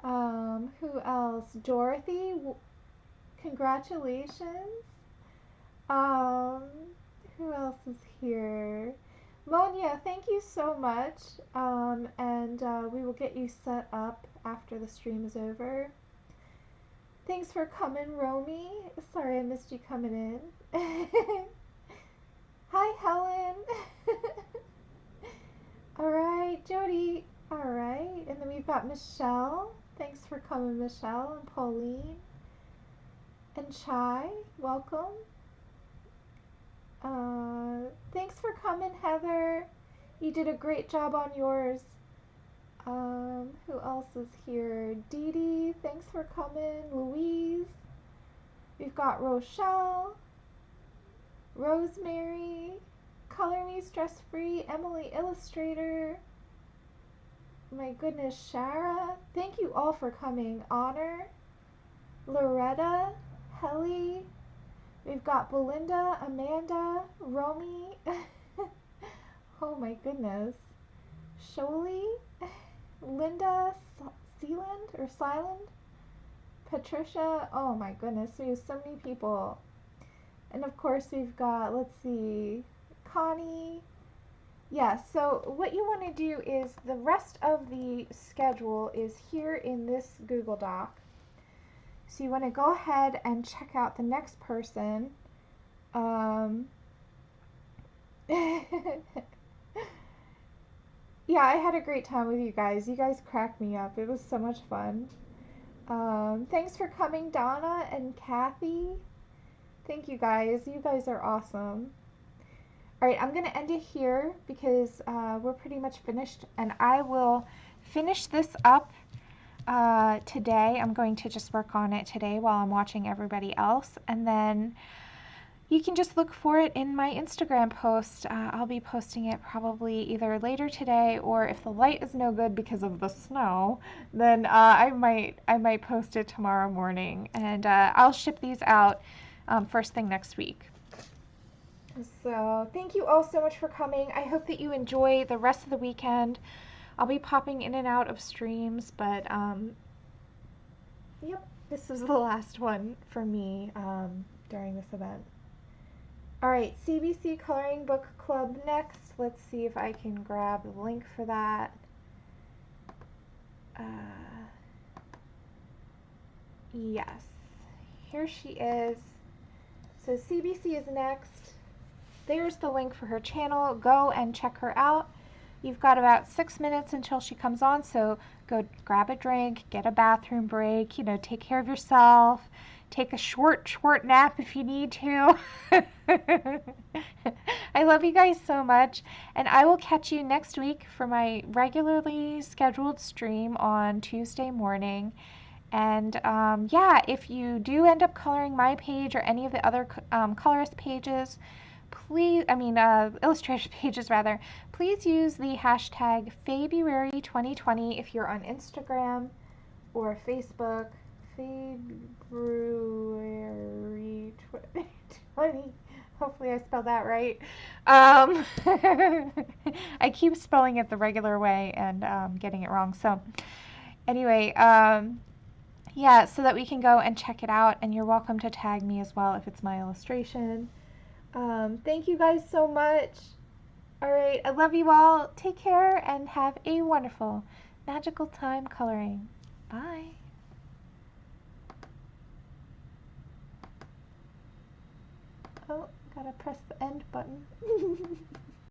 Who else? Dorothy. Congratulations. Who else is here? Monia, thank you so much. And we will get you set up after the stream is over. Thanks for coming, Romy. Sorry I missed you coming in. Hi, Helen. All right, Jody. All right, and then we've got Michelle. Thanks for coming, Michelle, and Pauline. And Chai, welcome. Thanks for coming, Heather. You did a great job on yours. Who else is here? Dee Dee, thanks for coming. Louise. We've got Rochelle. Rosemary. Color Me Stress Free. Emily Illustrator. My goodness, Shara. Thank you all for coming. Honor. Loretta. Helly. We've got Belinda, Amanda, Romy. Oh my goodness. Sholey, Linda, Silent, Patricia. Oh my goodness, we have so many people. And of course we've got, let's see, Connie. Yeah, so what you want to do is the rest of the schedule is here in this Google Doc. So you want to go ahead and check out the next person. Yeah, I had a great time with you guys. You guys cracked me up. It was so much fun. Thanks for coming, Donna and Kathy. Thank you guys. You guys are awesome. All right, I'm going to end it here because we're pretty much finished, and I will finish this up today. I'm going to just work on it today while I'm watching everybody else, and then you can just look for it in my Instagram post. I'll be posting it probably either later today, or if the light is no good because of the snow, then I might post it tomorrow morning, and I'll ship these out first thing next week. So thank you all so much for coming. I hope that you enjoy the rest of the weekend. I'll be popping in and out of streams, but yep, this is the last one for me during this event. All right, CBC Coloring Book Club next. Let's see if I can grab the link for that. Yes, here she is. So CBC is next. There's the link for her channel. Go and check her out. You've got about 6 minutes until she comes on, so go grab a drink, get a bathroom break, you know, take care of yourself. Take a short nap if you need to. I love you guys so much, and I will catch you next week for my regularly scheduled stream on Tuesday morning. And yeah, if you do end up coloring my page or any of the other colorist pages, please, illustration pages rather, please use the hashtag Faebruary 2020 if you're on Instagram or Facebook. Faebruary 2020. Hopefully I spelled that right. I keep spelling it the regular way and getting it wrong. So anyway, yeah, so that we can go and check it out, and you're welcome to tag me as well if it's my illustration. Thank you guys so much. All right, I love you all. Take care and have a wonderful, magical time coloring. Bye. Oh, gotta press the end button.